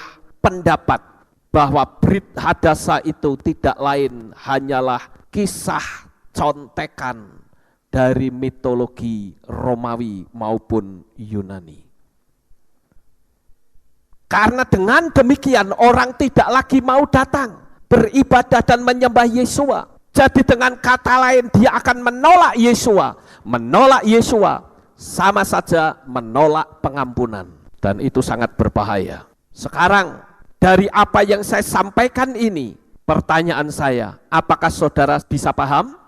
Speaker 1: pendapat bahwa Brit Hadasa itu tidak lain hanyalah kisah contekan dari mitologi Romawi maupun Yunani. Karena dengan demikian orang tidak lagi mau datang beribadah dan menyembah Yesua. Jadi dengan kata lain dia akan menolak Yesua. Menolak Yesua sama saja menolak pengampunan. Dan itu sangat berbahaya. Sekarang dari apa yang saya sampaikan ini, pertanyaan saya, apakah saudara bisa paham?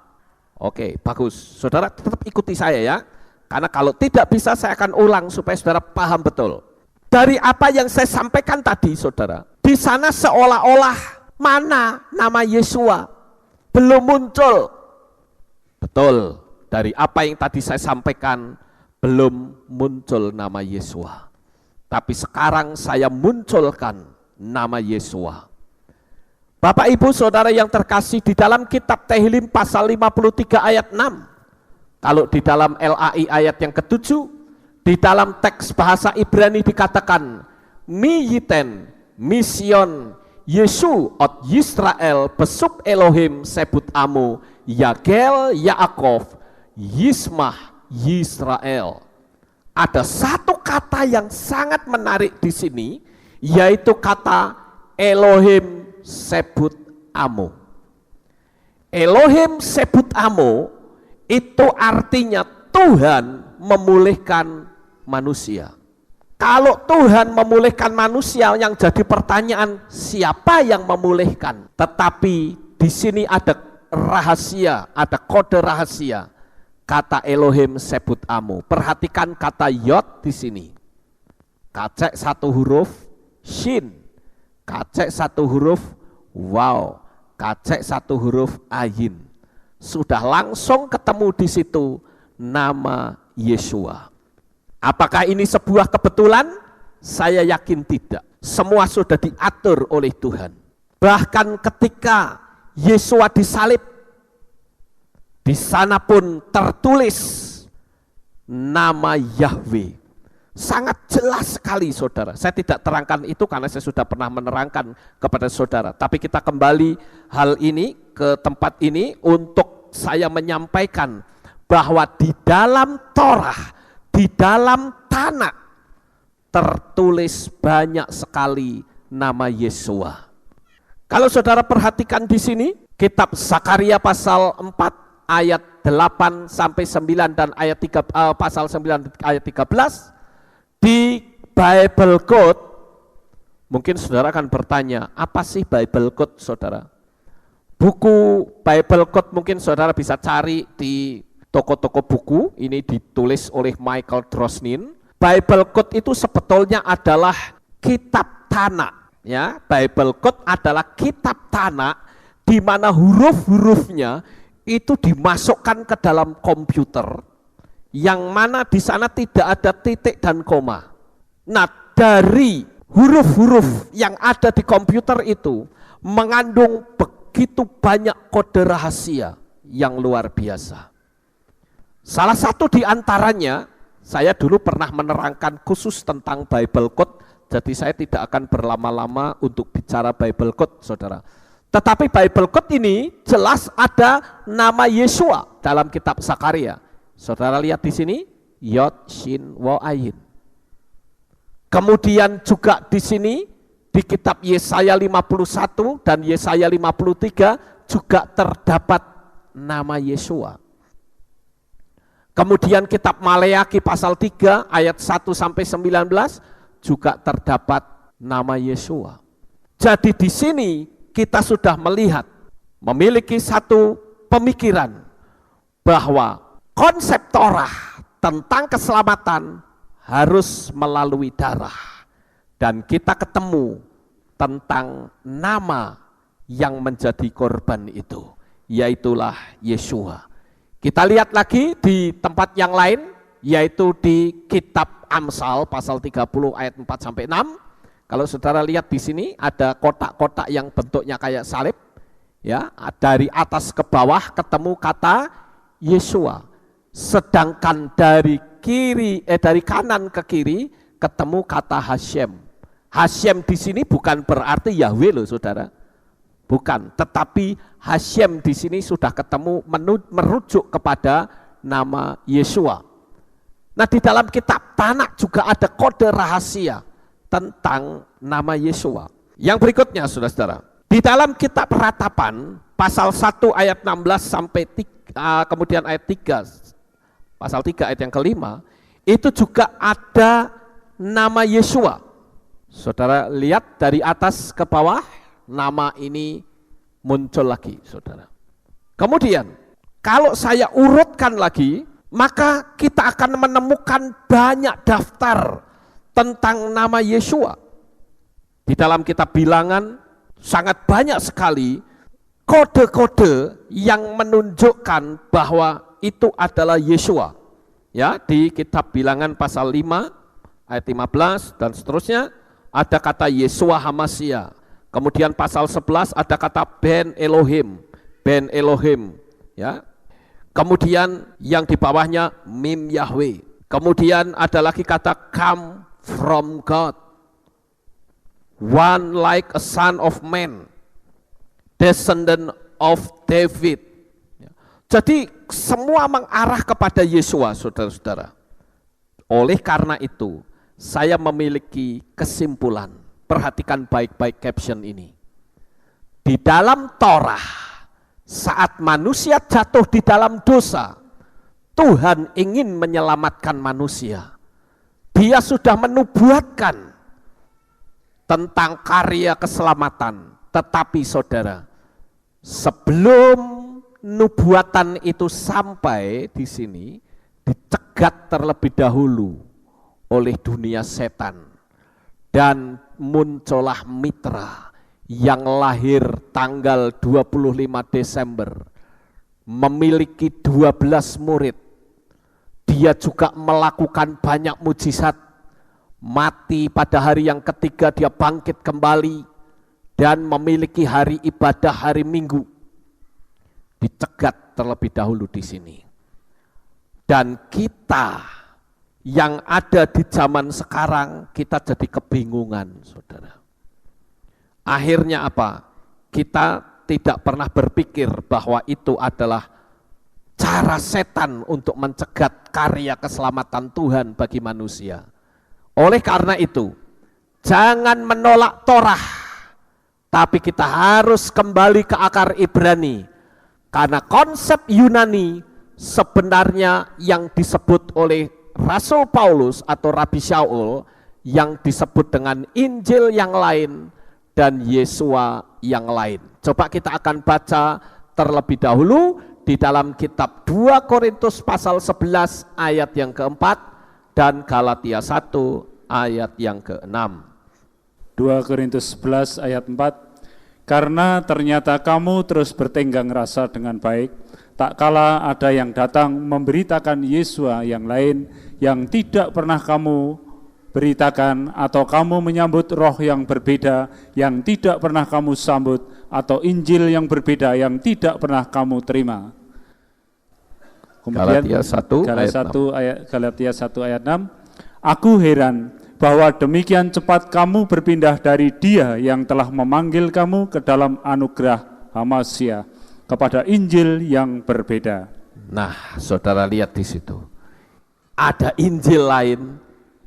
Speaker 1: Oke, bagus. Saudara tetap ikuti saya ya. Karena kalau tidak bisa saya akan ulang supaya saudara paham betul. Dari apa yang saya sampaikan tadi, saudara, di sana seolah-olah mana nama Yesua belum muncul. Betul, dari apa yang tadi saya sampaikan belum muncul nama Yesua. Tapi sekarang saya munculkan nama Yesua. Bapak Ibu Saudara yang terkasih, di dalam kitab Tehillim pasal 53 ayat 6, kalau di dalam LAI ayat yang ke-7, di dalam teks bahasa Ibrani dikatakan, Mi yiten mission Yesu ot Yisrael besub Elohim sebut amu Yagel Yaakov Yismah Yisrael. Ada satu kata yang sangat menarik di sini, yaitu kata Elohim sebut amu. Elohim sebut amu itu artinya Tuhan memulihkan manusia. Kalau Tuhan memulihkan manusia, yang jadi pertanyaan siapa yang memulihkan? Tetapi di sini ada rahasia, ada kode rahasia. Kata Elohim sebut amu. Perhatikan kata yod di sini. Kacek satu huruf shin, kacek satu huruf waw, kacek satu huruf ayin. Sudah langsung ketemu di situ nama Yesua. Apakah ini sebuah kebetulan? Saya yakin tidak. Semua sudah diatur oleh Tuhan. Bahkan ketika Yesua disalib, di sana pun tertulis nama Yahweh. Sangat jelas sekali saudara. Saya tidak terangkan itu karena saya sudah pernah menerangkan kepada saudara. Tapi kita kembali hal ini ke tempat ini untuk saya menyampaikan bahwa di dalam Torah, di dalam Tanakh tertulis banyak sekali nama Yesua. Kalau saudara perhatikan di sini, kitab Zakaria pasal 4 ayat 8 sampai 9 dan ayat 3, pasal 9 ayat 13 di Bible Code. Mungkin saudara akan bertanya, apa sih Bible Code saudara? Buku Bible Code mungkin saudara bisa cari di toko-toko buku. Ini ditulis oleh Michael Drosnin. Bible Code itu sebetulnya adalah kitab Tanakh, ya. Bible Code adalah kitab Tanakh di mana huruf-hurufnya itu dimasukkan ke dalam komputer, yang mana di sana tidak ada titik dan koma. Nah, dari huruf-huruf yang ada di komputer itu mengandung begitu banyak kode rahasia yang luar biasa. Salah satu di antaranya, saya dulu pernah menerangkan khusus tentang Bible Code, jadi saya tidak akan berlama-lama untuk bicara Bible Code, saudara. Tetapi Bible Code ini jelas ada nama Yesua dalam kitab Zakaria. Saudara lihat di sini, Yod, Shin, Wo, Ayin. Kemudian juga di sini di kitab Yesaya 51 dan Yesaya 53 juga terdapat nama Yesua. Kemudian kitab Maleakhi pasal 3 ayat 1 sampai 19 juga terdapat nama Yesua. Jadi di sini kita sudah melihat, memiliki satu pemikiran bahwa konsep Torah tentang keselamatan harus melalui darah. Dan kita ketemu tentang nama yang menjadi korban itu, yaitulah Yesua. Kita lihat lagi di tempat yang lain, yaitu di kitab Amsal pasal 30 ayat 4 sampai 6. Kalau saudara lihat di sini ada kotak-kotak yang bentuknya kayak salib, ya, dari atas ke bawah ketemu kata Yesua. Sedangkan dari kanan ke kiri ketemu kata Hashem. Hashem di sini bukan berarti Yahweh loh saudara, bukan. Tetapi Hashem di sini sudah ketemu merujuk kepada nama Yesua. Nah di dalam kitab Tanakh juga ada kode rahasia tentang nama Yesua. Yang berikutnya saudara-saudara, di dalam kitab Ratapan pasal 1 ayat 16 sampai 3, kemudian ayat 3, pasal 3 ayat yang kelima, itu juga ada nama Yesua. Saudara lihat dari atas ke bawah, nama ini muncul lagi saudara. Kemudian kalau saya urutkan lagi, maka kita akan menemukan banyak daftar tentang nama Yesua. Di dalam kitab Bilangan sangat banyak sekali kode-kode yang menunjukkan bahwa itu adalah Yesua. Ya, di kitab Bilangan pasal 5 ayat 15 dan seterusnya ada kata Yesua Hamasya. Kemudian pasal 11 ada kata Ben Elohim, ya. Kemudian yang di bawahnya Mim Yahweh. Kemudian ada lagi kata come from God, one like a son of man, descendant of David. Jadi semua mengarah kepada Yesua saudara-saudara. Oleh karena itu saya memiliki kesimpulan, perhatikan baik-baik caption ini. Di dalam Torah, saat manusia jatuh di dalam dosa, Tuhan ingin menyelamatkan manusia. Dia sudah menubuatkan tentang karya keselamatan. Tetapi saudara, sebelum nubuatan itu sampai di sini, dicegat terlebih dahulu oleh dunia setan, dan muncullah Mitra yang lahir tanggal 25 Desember, memiliki 12 murid. Dia juga melakukan banyak mujizat, mati pada hari yang ketiga dia bangkit kembali, dan memiliki hari ibadah hari Minggu. Dicegat terlebih dahulu di sini. Dan kita yang ada di zaman sekarang, kita jadi kebingungan saudara. Akhirnya apa? Kita tidak pernah berpikir bahwa itu adalah cara setan untuk mencegat karya keselamatan Tuhan bagi manusia. Oleh karena itu, jangan menolak Torah, tapi kita harus kembali ke akar Ibrani. Karena konsep Yunani sebenarnya yang disebut oleh Rasul Paulus atau Rabi Shaul yang disebut dengan Injil yang lain dan Yesua yang lain. Coba kita akan baca terlebih dahulu di dalam kitab 2 Korintus pasal 11 ayat yang keempat dan Galatia 1 ayat yang ke-6.
Speaker 2: 2 Korintus 11 ayat 4, karena ternyata kamu terus bertenggang rasa dengan baik, tak kala ada yang datang memberitakan Yesua yang lain yang tidak pernah kamu beritakan, atau kamu menyambut roh yang berbeda yang tidak pernah kamu sambut, atau Injil yang berbeda yang tidak pernah kamu terima. Kemudian Galatia 1 ayat 6, aku heran bahwa demikian cepat kamu berpindah dari Dia yang telah memanggil kamu ke dalam anugerah Hamasya kepada Injil yang berbeda.
Speaker 1: Nah, saudara lihat di situ. Ada Injil lain,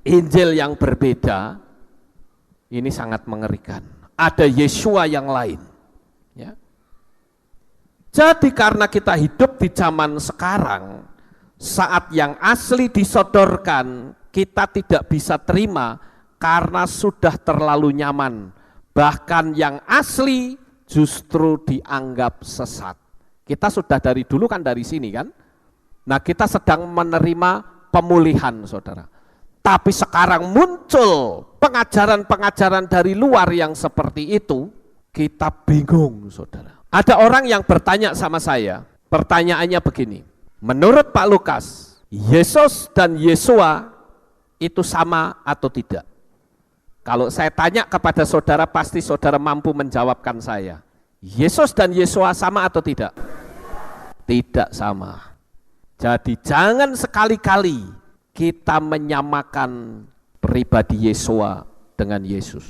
Speaker 1: Injil yang berbeda, Ini sangat mengerikan. Ada Yesua yang lain. Ya. Jadi karena kita hidup di zaman sekarang, saat yang asli disodorkan, kita tidak bisa terima karena sudah terlalu nyaman. Bahkan yang asli justru dianggap sesat. Kita sudah dari dulu kan dari sini kan. Nah kita sedang menerima pemulihan saudara. Tapi sekarang muncul pengajaran-pengajaran dari luar yang seperti itu, kita bingung saudara. Ada orang yang bertanya sama saya, pertanyaannya begini, menurut Pak Lukas, Yesus dan Yesua itu sama atau tidak? Kalau saya tanya kepada saudara, pasti saudara mampu menjawabkan saya. Yesus dan Yesua sama atau tidak? Tidak sama. Jadi jangan sekali-kali kita menyamakan pribadi Yesua dengan Yesus.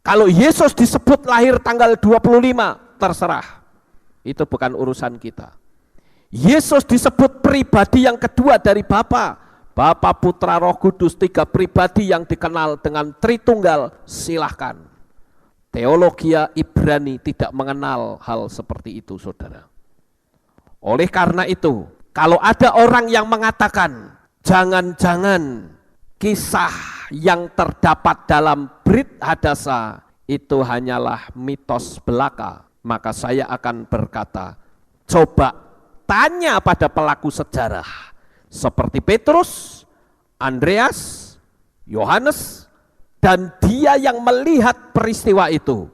Speaker 1: Kalau Yesus disebut lahir tanggal 25, terserah. Itu bukan urusan kita. Yesus disebut pribadi yang kedua dari Bapa. Bapa, Putra, Roh Kudus, 3 pribadi yang dikenal dengan Tritunggal, silahkan. Teologia Ibrani tidak mengenal hal seperti itu, saudara. Oleh karena itu, kalau ada orang yang mengatakan, jangan-jangan kisah yang terdapat dalam Brit Hadasa itu hanyalah mitos belaka, maka saya akan berkata, coba tanya pada pelaku sejarah. Seperti Petrus, Andreas, Yohanes, dan dia yang melihat peristiwa itu,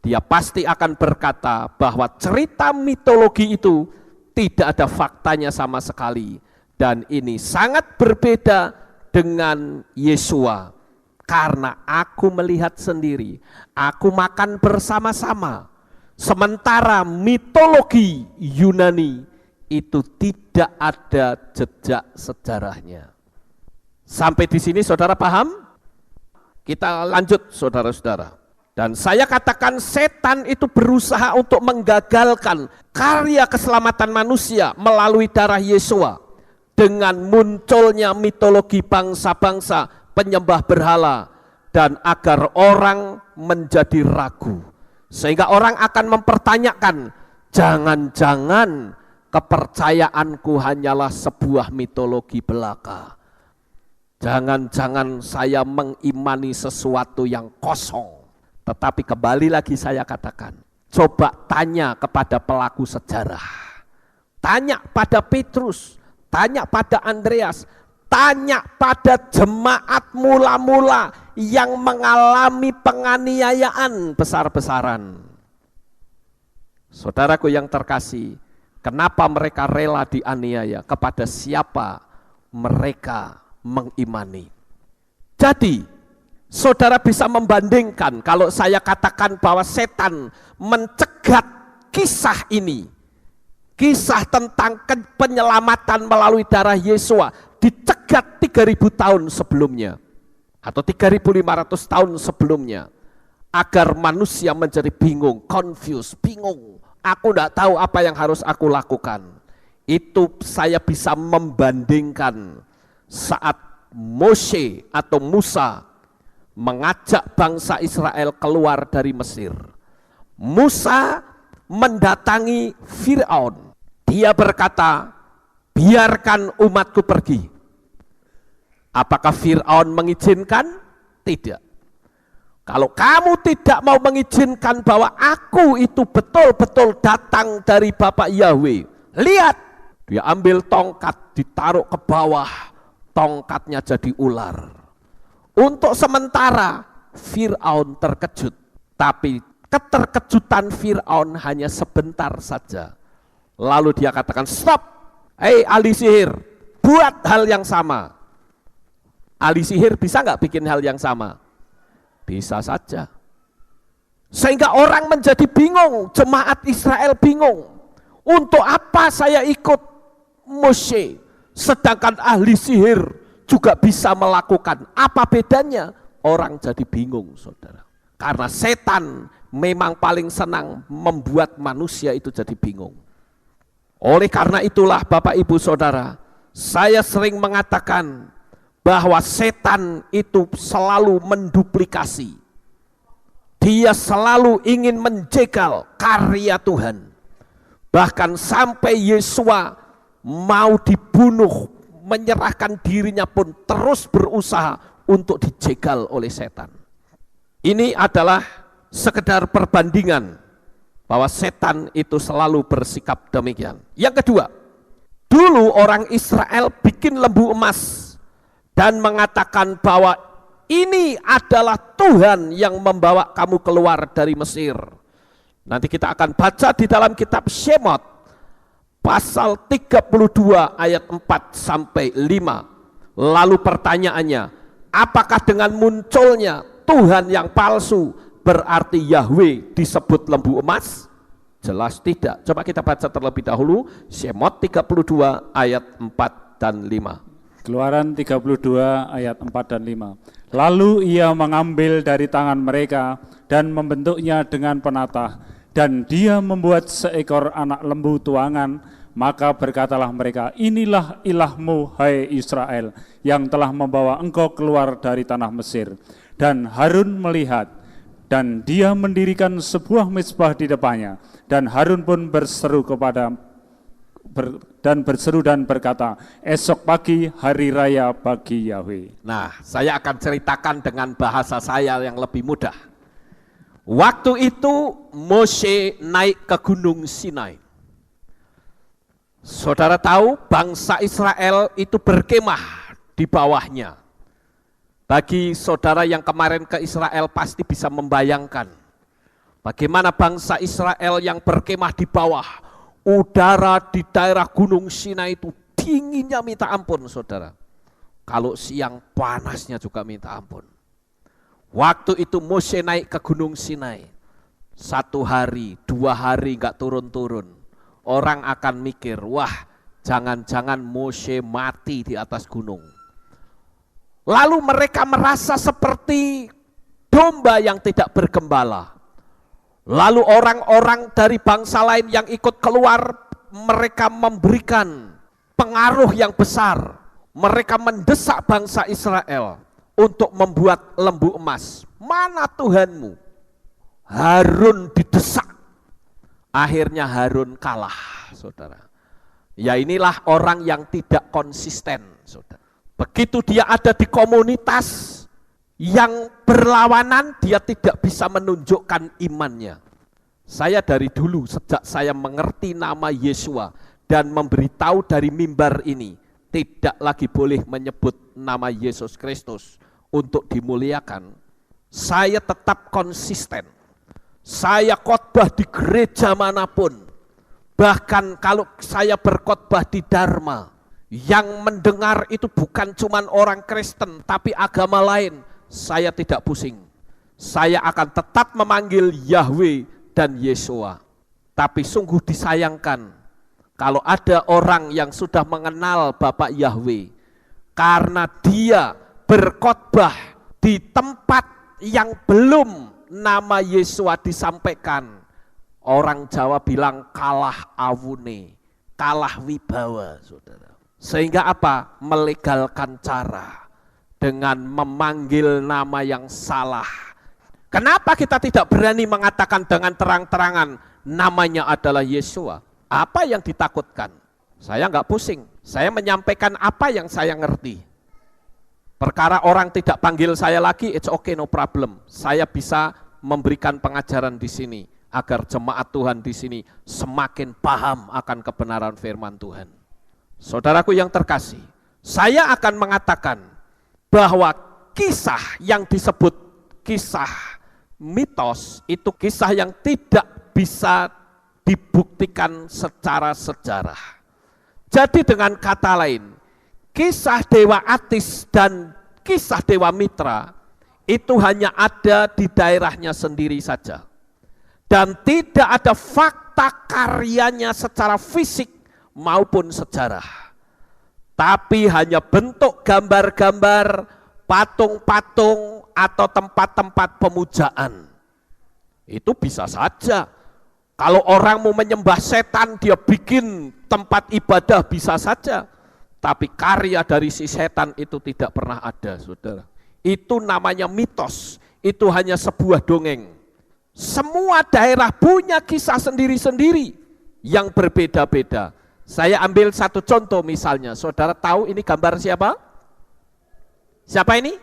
Speaker 1: dia pasti akan berkata bahwa cerita mitologi itu tidak ada faktanya sama sekali. Dan ini sangat berbeda dengan Yesua. Karena aku melihat sendiri, aku makan bersama-sama. Sementara mitologi Yunani itu tidak ada jejak sejarahnya. Sampai di sini saudara paham? Kita lanjut saudara-saudara. Dan saya katakan setan itu berusaha untuk menggagalkan karya keselamatan manusia melalui darah Yesua. Dengan munculnya mitologi bangsa-bangsa penyembah berhala. Dan agar orang menjadi ragu. Sehingga orang akan mempertanyakan, jangan-jangan kepercayaanku hanyalah sebuah mitologi belaka. Jangan-jangan saya mengimani sesuatu yang kosong. Tetapi kembali lagi saya katakan, coba tanya kepada pelaku sejarah. Tanya pada Petrus, tanya pada Andreas, tanya pada jemaat mula-mula yang mengalami penganiayaan besar-besaran. Saudaraku yang terkasih, kenapa mereka rela dianiaya? Kepada siapa mereka mengimani? Jadi, saudara bisa membandingkan kalau saya katakan bahwa setan mencegat kisah ini. Kisah tentang penyelamatan melalui darah Yesua dicegat 3000 tahun sebelumnya. Atau 3500 tahun sebelumnya. Agar manusia menjadi bingung, confused, bingung. Aku tidak tahu apa yang harus aku lakukan. Itu saya bisa membandingkan saat Moshe atau Musa mengajak bangsa Israel keluar dari Mesir. Musa mendatangi Fir'aun. Dia berkata, biarkan umatku pergi. Apakah Fir'aun mengizinkan? Tidak. Kalau kamu tidak mau mengizinkan bahwa aku itu betul-betul datang dari Bapak Yahweh, lihat, dia ambil tongkat, ditaruh ke bawah, tongkatnya jadi ular. Untuk sementara Fir'aun terkejut, tapi keterkejutan Fir'aun hanya sebentar saja. Lalu dia katakan, stop, hei ahli sihir, buat hal yang sama. Ahli sihir bisa nggak bikin hal yang sama? Bisa saja. Sehingga orang menjadi bingung, jemaat Israel bingung. Untuk apa saya ikut Moshe, sedangkan ahli sihir juga bisa melakukan? Apa bedanya? Orang jadi bingung, saudara. Karena setan memang paling senang membuat manusia itu jadi bingung. Oleh karena itulah Bapak Ibu Saudara, saya sering mengatakan bahwa setan itu selalu menduplikasi. Dia selalu ingin menjegal karya Tuhan. Bahkan sampai Yesua mau dibunuh, menyerahkan dirinya pun terus berusaha untuk dijegal oleh setan. Ini adalah sekedar perbandingan bahwa setan itu selalu bersikap demikian. Yang kedua, dulu orang Israel bikin lembu emas dan mengatakan bahwa ini adalah Tuhan yang membawa kamu keluar dari Mesir. Nanti kita akan baca di dalam kitab Shemot pasal 32 ayat 4 sampai 5. Lalu pertanyaannya, apakah dengan munculnya Tuhan yang palsu berarti Yahweh disebut lembu emas? Jelas tidak. Coba kita baca terlebih dahulu Shemot 32 ayat 4 dan 5.
Speaker 2: Keluaran 32 ayat 4 dan 5. Lalu ia mengambil dari tangan mereka dan membentuknya dengan penatah, dan dia membuat seekor anak lembu tuangan. Maka berkatalah mereka, inilah ilahmu hai Israel, yang telah membawa engkau keluar dari tanah Mesir. Dan Harun melihat, dan dia mendirikan sebuah mezbah di depannya, dan Harun pun berseru dan berkata, esok pagi hari raya bagi Yahweh.
Speaker 1: Nah, saya akan ceritakan dengan bahasa saya yang lebih mudah. Waktu itu Mose naik ke Gunung Sinai. Saudara tahu bangsa Israel itu berkemah di bawahnya. Bagi saudara yang kemarin ke Israel pasti bisa membayangkan bagaimana bangsa Israel yang berkemah di bawah. Udara di daerah Gunung Sinai itu dinginnya minta ampun, saudara. Kalau siang panasnya juga minta ampun. Waktu itu Mose naik ke Gunung Sinai. 1 hari, 2 hari gak turun-turun. Orang akan mikir, wah jangan-jangan Mose mati di atas gunung. Lalu mereka merasa seperti domba yang tidak bergembala. Lalu orang-orang dari bangsa lain yang ikut keluar, mereka memberikan pengaruh yang besar. Mereka mendesak bangsa Israel untuk membuat lembu emas. Mana Tuhanmu? Harun didesak. Akhirnya Harun kalah, saudara. Ya inilah orang yang tidak konsisten, saudara. Begitu dia ada di komunitas yang berlawanan, dia tidak bisa menunjukkan imannya. Saya dari dulu sejak saya mengerti nama Yesua dan memberitahu dari mimbar ini, tidak lagi boleh menyebut nama Yesus Kristus untuk dimuliakan. Saya tetap konsisten. Saya khotbah di gereja manapun. Bahkan kalau saya berkhotbah di Dharma, yang mendengar itu bukan cuma orang Kristen tapi agama lain. Saya tidak pusing. Saya akan tetap memanggil Yahweh dan Yesua. Tapi sungguh disayangkan kalau ada orang yang sudah mengenal Bapak Yahweh karena dia berkhotbah di tempat yang belum nama Yesua disampaikan. Orang Jawa bilang kalah awune, kalah wibawa, saudara. Sehingga apa? Melegalkan cara dengan memanggil nama yang salah. Kenapa kita tidak berani mengatakan dengan terang-terangan namanya adalah Yesua? Apa yang ditakutkan? Saya enggak pusing. Saya menyampaikan apa yang saya ngerti. Perkara orang tidak panggil saya lagi, it's okay, no problem. Saya bisa memberikan pengajaran di sini agar jemaat Tuhan di sini semakin paham akan kebenaran firman Tuhan. Saudaraku yang terkasih, saya akan mengatakan bahwa kisah yang disebut kisah mitos itu kisah yang tidak bisa dibuktikan secara sejarah. Jadi dengan kata lain, kisah Dewa Atis dan kisah Dewa Mitra itu hanya ada di daerahnya sendiri saja. Dan tidak ada fakta karyanya secara fisik maupun sejarah. Tapi hanya bentuk gambar-gambar, patung-patung, atau tempat-tempat pemujaan. Itu bisa saja. Kalau orang mau menyembah setan, dia bikin tempat ibadah, bisa saja. Tapi karya dari si setan itu tidak pernah ada, saudara. Itu namanya mitos, itu hanya sebuah dongeng. Semua daerah punya kisah sendiri-sendiri yang berbeda-beda. Saya ambil satu contoh misalnya, saudara tahu ini gambar siapa? Siapa ini?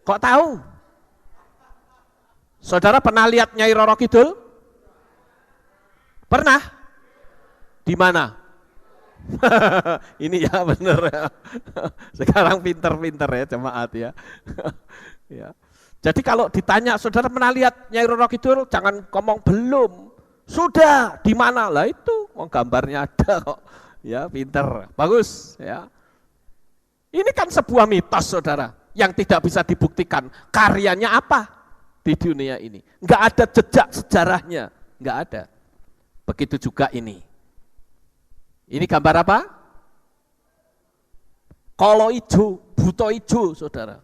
Speaker 1: Kok tahu? Saudara pernah lihat Nyai Roro Kidul? Pernah? Di mana? Ini ya bener ya. Sekarang pinter-pinter ya jemaat ya. Ya. Jadi kalau ditanya saudara pernah lihat Nyai Roro Kidul, jangan ngomong belum. Sudah, di mana? Lah itu, gambarnya ada kok. Ya, pinter, bagus ya. Ini kan sebuah mitos saudara, yang tidak bisa dibuktikan. Karyanya apa di dunia ini? Enggak ada jejak sejarahnya, enggak ada. Begitu juga ini. Ini gambar apa? Kolo ijo, buto ijo saudara.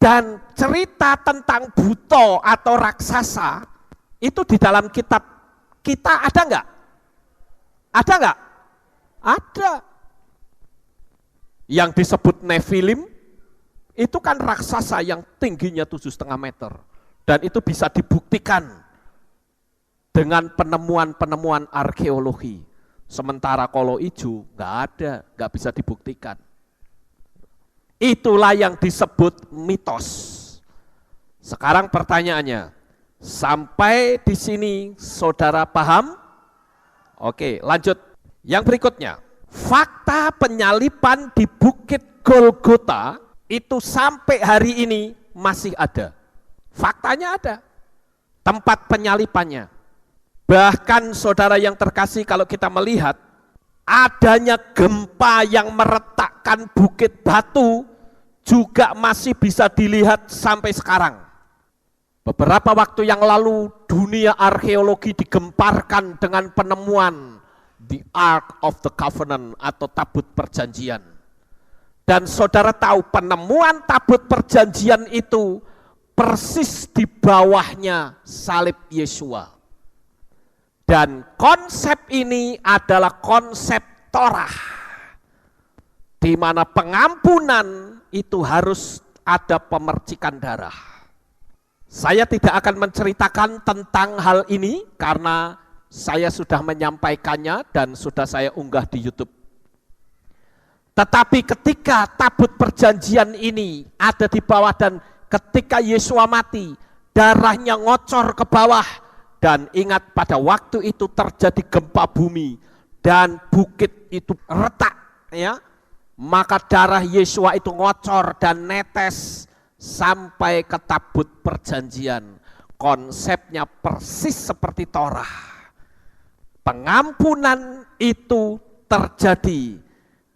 Speaker 1: Dan cerita tentang buto atau raksasa itu di dalam kitab kita ada enggak? Ada enggak? Ada. Yang disebut Nephilim itu kan raksasa yang tingginya 7,5 meter. Dan itu bisa dibuktikan dengan penemuan-penemuan arkeologi. Sementara kolo ijo enggak ada, enggak bisa dibuktikan. Itulah yang disebut mitos. Sekarang pertanyaannya, sampai di sini saudara paham? Oke, lanjut. Yang berikutnya, fakta penyaliban di Bukit Golgota itu sampai hari ini masih ada. Faktanya ada. Tempat penyalibannya. Bahkan saudara yang terkasih, kalau kita melihat adanya gempa yang meretakkan bukit batu juga masih bisa dilihat sampai sekarang. Beberapa waktu yang lalu dunia arkeologi digemparkan dengan penemuan The Ark of the Covenant atau tabut perjanjian. Dan saudara tahu penemuan tabut perjanjian itu persis di bawahnya salib Yesua. Dan konsep ini adalah konsep Torah, di mana pengampunan itu harus ada pemercikan darah. Saya tidak akan menceritakan tentang hal ini karena saya sudah menyampaikannya dan sudah saya unggah di YouTube. Tetapi ketika tabut perjanjian ini ada di bawah dan ketika Yesua mati, darahnya ngocor ke bawah. Dan ingat pada waktu itu terjadi gempa bumi dan bukit itu retak ya. Maka darah Yesua itu ngocor dan netes sampai ke tabut perjanjian. Konsepnya persis seperti Torah. Pengampunan itu terjadi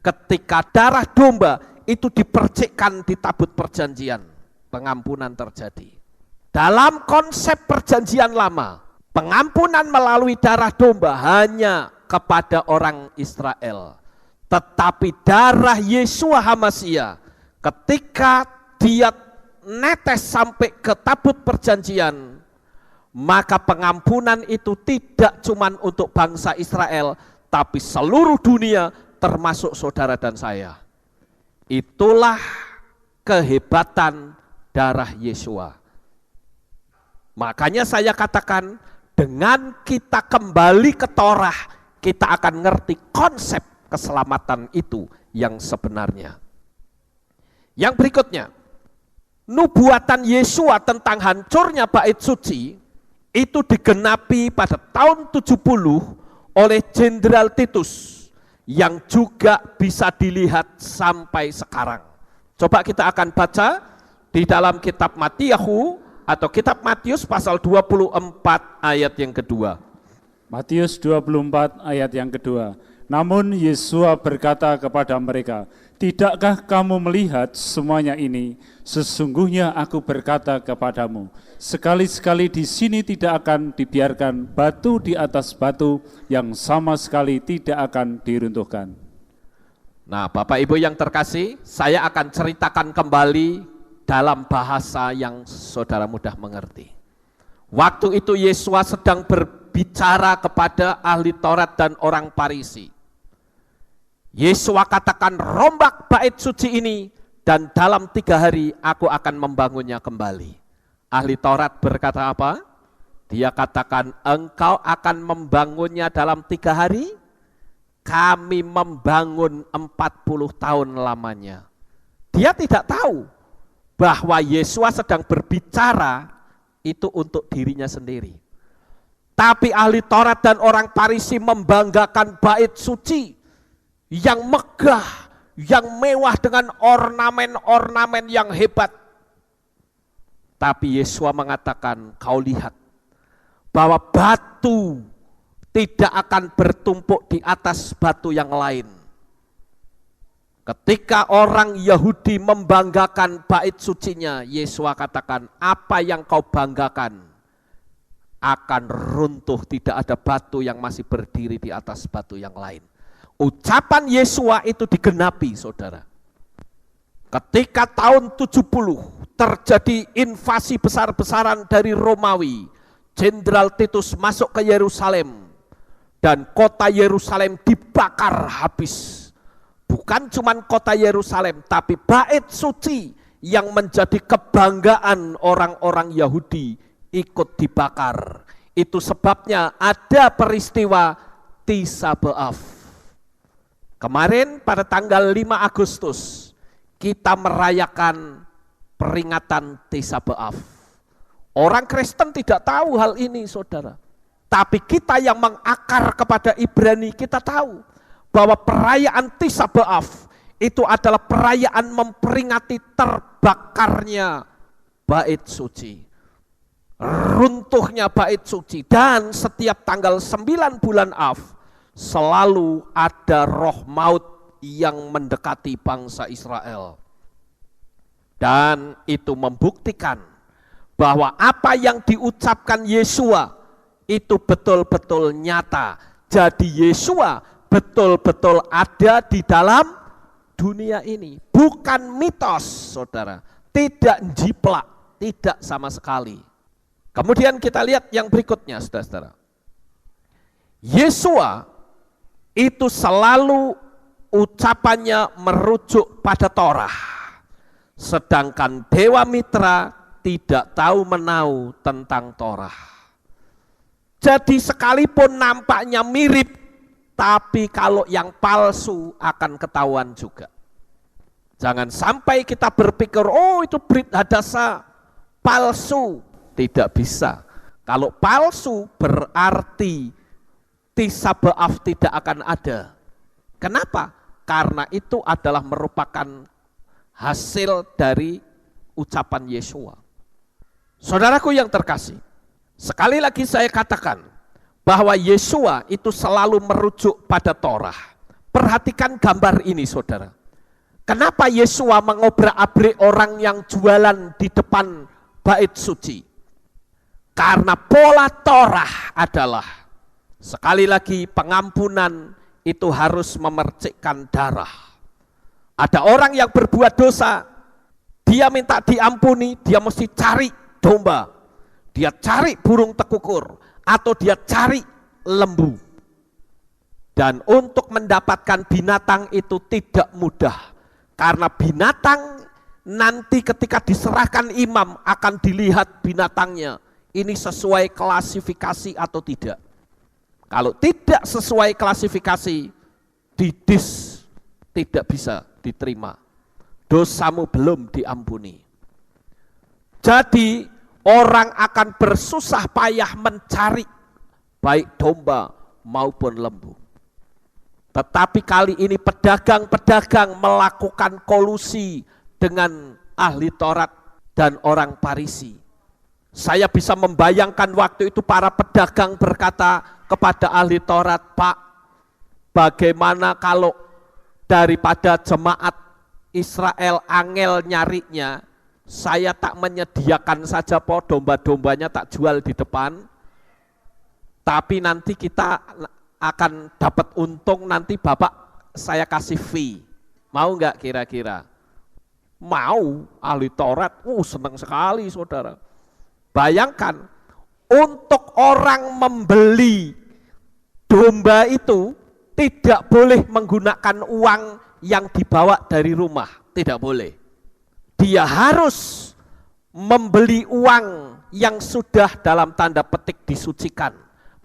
Speaker 1: ketika darah domba itu dipercikkan di tabut perjanjian. Pengampunan terjadi. Dalam konsep perjanjian lama, pengampunan melalui darah domba hanya kepada orang Israel. Tetapi darah Yesua HaMasyiah ketika dia netes sampai ke tabut perjanjian, maka pengampunan itu tidak cuma untuk bangsa Israel, tapi seluruh dunia termasuk saudara dan saya. Itulah kehebatan darah Yesua. Makanya saya katakan, dengan kita kembali ke Torah, kita akan ngerti konsep keselamatan itu yang sebenarnya. Yang berikutnya, nubuatan Yesua tentang hancurnya bait suci itu digenapi pada tahun 70 oleh Jenderal Titus yang juga bisa dilihat sampai sekarang. Coba kita akan baca di dalam kitab Matiyahu atau kitab Matius pasal 24 ayat yang kedua.
Speaker 2: Matius 24 ayat yang kedua. Namun Yesua berkata kepada mereka, "Tidakkah kamu melihat semuanya ini? Sesungguhnya aku berkata kepadamu, sekali-sekali di sini tidak akan dibiarkan batu di atas batu yang sama sekali tidak akan diruntuhkan."
Speaker 1: Nah, Bapak Ibu yang terkasih, saya akan ceritakan kembali dalam bahasa yang saudara mudah mengerti. Waktu itu Yesua sedang berbicara kepada ahli Taurat dan orang Farisi. Yesua katakan, "Rombak bait suci ini dan dalam 3 hari aku akan membangunnya kembali." Ahli Taurat berkata apa? Dia katakan, engkau akan membangunnya dalam 3 hari, kami membangun 40 tahun lamanya. Dia tidak tahu bahwa Yesua sedang berbicara itu untuk dirinya sendiri. Tapi ahli Taurat dan orang Farisi membanggakan bait suci yang megah, yang mewah dengan ornamen-ornamen yang hebat. Tapi Yesua mengatakan, kau lihat bahwa batu tidak akan bertumpuk di atas batu yang lain. Ketika orang Yahudi membanggakan bait sucinya, Yesua katakan, apa yang kau banggakan akan runtuh, tidak ada batu yang masih berdiri di atas batu yang lain. Ucapan Yesua itu digenapi, saudara. Ketika tahun 70 terjadi invasi besar-besaran dari Romawi, Jenderal Titus masuk ke Yerusalem dan kota Yerusalem dibakar habis. Bukan cuma kota Yerusalem, tapi bait suci yang menjadi kebanggaan orang-orang Yahudi ikut dibakar. Itu sebabnya ada peristiwa Tisha B'Av. Kemarin pada tanggal 5 Agustus kita merayakan peringatan Tisha B'Av. Orang Kristen tidak tahu hal ini, saudara. Tapi kita yang mengakar kepada Ibrani, kita tahu bahwa perayaan Tisha B'Av itu adalah perayaan memperingati terbakarnya bait suci. Runtuhnya bait suci. Dan setiap tanggal 9 bulan Av, selalu ada roh maut yang mendekati bangsa Israel. Dan itu membuktikan bahwa apa yang diucapkan Yesua itu betul-betul nyata. Jadi Yesua betul-betul ada di dalam dunia ini. Bukan mitos, saudara. Tidak jiplak, tidak sama sekali. Kemudian kita lihat yang berikutnya, saudara-saudara. Yesua itu selalu ucapannya merujuk pada Torah. Sedangkan Dewa Mitra tidak tahu menau tentang Torah. Jadi sekalipun nampaknya mirip, tapi kalau yang palsu akan ketahuan juga. Jangan sampai kita berpikir, oh itu Brit Hadasa palsu. Tidak bisa. Kalau palsu berarti Tisha B'Av tidak akan ada. Kenapa? Karena itu adalah merupakan hasil dari ucapan Yesua. Saudaraku yang terkasih, sekali lagi saya katakan bahwa Yesua itu selalu merujuk pada Torah. Perhatikan gambar ini, saudara. Kenapa Yesua mengobrak-abrik orang yang jualan di depan bait suci? Karena pola Torah adalah, sekali lagi, pengampunan itu harus memercikkan darah. Ada orang yang berbuat dosa, dia minta diampuni, dia mesti cari domba, dia cari burung tekukur, atau dia cari lembu. Dan untuk mendapatkan binatang itu tidak mudah, karena binatang nanti ketika diserahkan imam akan dilihat binatangnya, ini sesuai klasifikasi atau tidak. Kalau tidak sesuai klasifikasi, didis, tidak bisa diterima. Dosamu belum diampuni. Jadi orang akan bersusah payah mencari baik domba maupun lembu. Tetapi kali ini pedagang-pedagang melakukan kolusi dengan ahli Taurat dan orang Farisi. Saya bisa membayangkan waktu itu para pedagang berkata kepada ahli Taurat, Pak, bagaimana kalau daripada jemaat Israel angel nyarinya, saya tak menyediakan saja domba-dombanya tak jual di depan, tapi nanti kita akan dapat untung, nanti Bapak saya kasih fee. Mau enggak kira-kira? Mau. Ahli Taurat, senang sekali saudara. Bayangkan, untuk orang membeli domba itu tidak boleh menggunakan uang yang dibawa dari rumah, tidak boleh. Dia harus membeli uang yang sudah dalam tanda petik disucikan.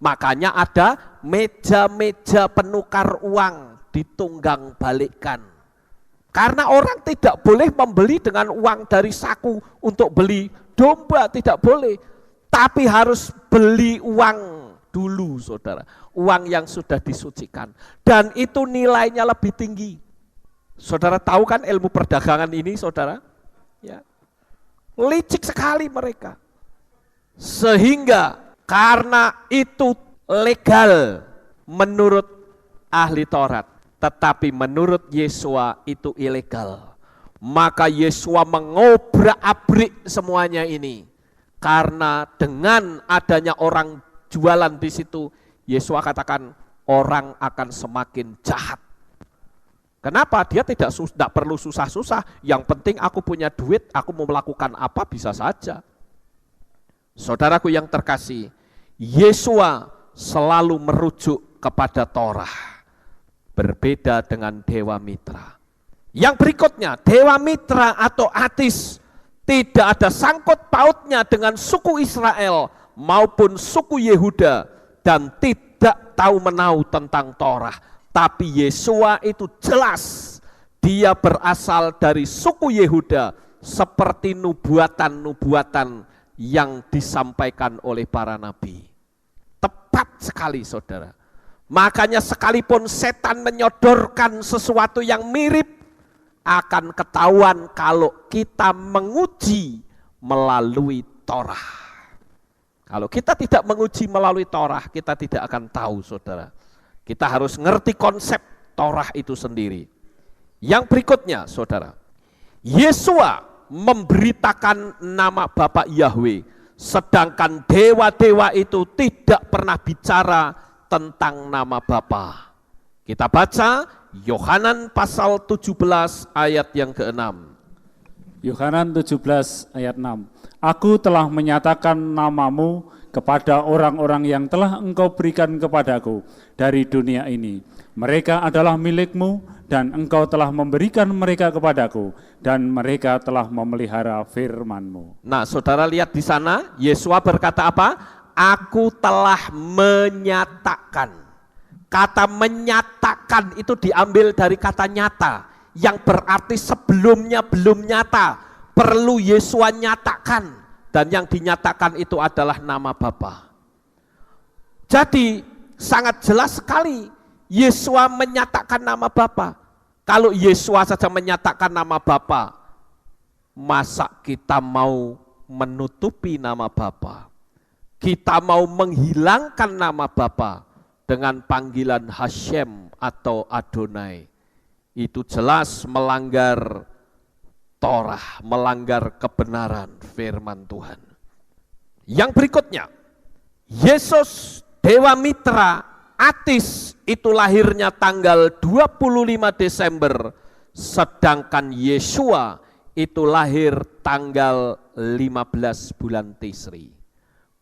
Speaker 1: Makanya ada meja-meja penukar uang ditunggang balikkan. Karena orang tidak boleh membeli dengan uang dari saku untuk beli domba, tidak boleh. Tapi harus beli uang dulu, saudara. Uang yang sudah disucikan. Dan itu nilainya lebih tinggi. Saudara tahu kan ilmu perdagangan ini, saudara? Ya. Licik sekali mereka. Sehingga karena itu legal menurut ahli Taurat, tetapi menurut Yesua itu ilegal. Maka Yesua mengobrak-abrik semuanya ini. Karena dengan adanya orang jualan di situ, Yesua katakan orang akan semakin jahat. Kenapa? Dia tidak perlu susah-susah, yang penting aku punya duit, aku mau melakukan apa bisa saja. Saudaraku yang terkasih, Yesua selalu merujuk kepada Torah, berbeda dengan Dewa Mitra. Yang berikutnya, Dewa Mitra atau Atis tidak ada sangkut pautnya dengan suku Israel maupun suku Yehuda dan tidak tahu menau tentang Torah. Tapi Yesua itu jelas dia berasal dari suku Yehuda seperti nubuatan-nubuatan yang disampaikan oleh para nabi. Tepat sekali saudara. Makanya sekalipun setan menyodorkan sesuatu yang mirip, akan ketahuan kalau kita menguji melalui Torah. Kalau kita tidak menguji melalui Torah, kita tidak akan tahu saudara. Kita harus ngerti konsep Torah itu sendiri. Yang berikutnya, saudara, Yesua memberitakan nama Bapa Yahweh, sedangkan dewa-dewa itu tidak pernah bicara tentang nama Bapa. Kita baca Yohanan pasal 17 ayat yang ke-6.
Speaker 2: Yohanan 17 ayat 6. Aku telah menyatakan namamu kepada orang-orang yang telah engkau berikan kepadaku dari dunia ini. Mereka adalah milikmu dan engkau telah memberikan mereka kepadaku dan mereka telah memelihara firman-Mu.
Speaker 1: Nah, saudara lihat di sana, Yesua berkata apa? Aku telah menyatakan. Kata menyatakan itu diambil dari kata nyata, yang berarti sebelumnya belum nyata. Perlu Yesua nyatakan. Dan yang dinyatakan itu adalah nama Bapa. Jadi sangat jelas sekali Yesua menyatakan nama Bapa. Kalau Yesua saja menyatakan nama Bapa, masa kita mau menutupi nama Bapa? Kita mau menghilangkan nama Bapa dengan panggilan Hashem atau Adonai? Itu jelas melanggar Torah, melanggar kebenaran firman Tuhan. Yang berikutnya, Yesus Dewa Mitra Atis itu lahirnya tanggal 25 Desember, sedangkan Yesua itu lahir tanggal 15 bulan Tisri.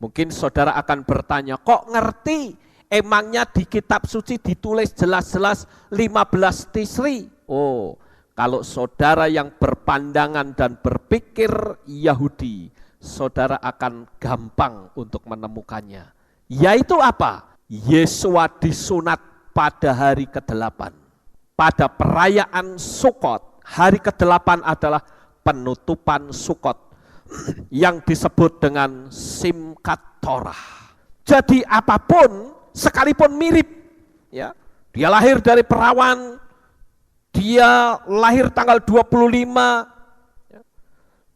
Speaker 1: Mungkin saudara akan bertanya, kok ngerti? Emangnya di kitab suci ditulis jelas-jelas 15 Tisri? Oh, kalau saudara yang berpandangan dan berpikir Yahudi, saudara akan gampang untuk menemukannya. Yaitu apa? Yesua disunat pada hari ke-8. Pada perayaan Sukot, hari ke-8 adalah penutupan Sukot yang disebut dengan Simkat Torah. Jadi apapun, sekalipun mirip, ya, dia lahir dari perawan, dia lahir tanggal 25,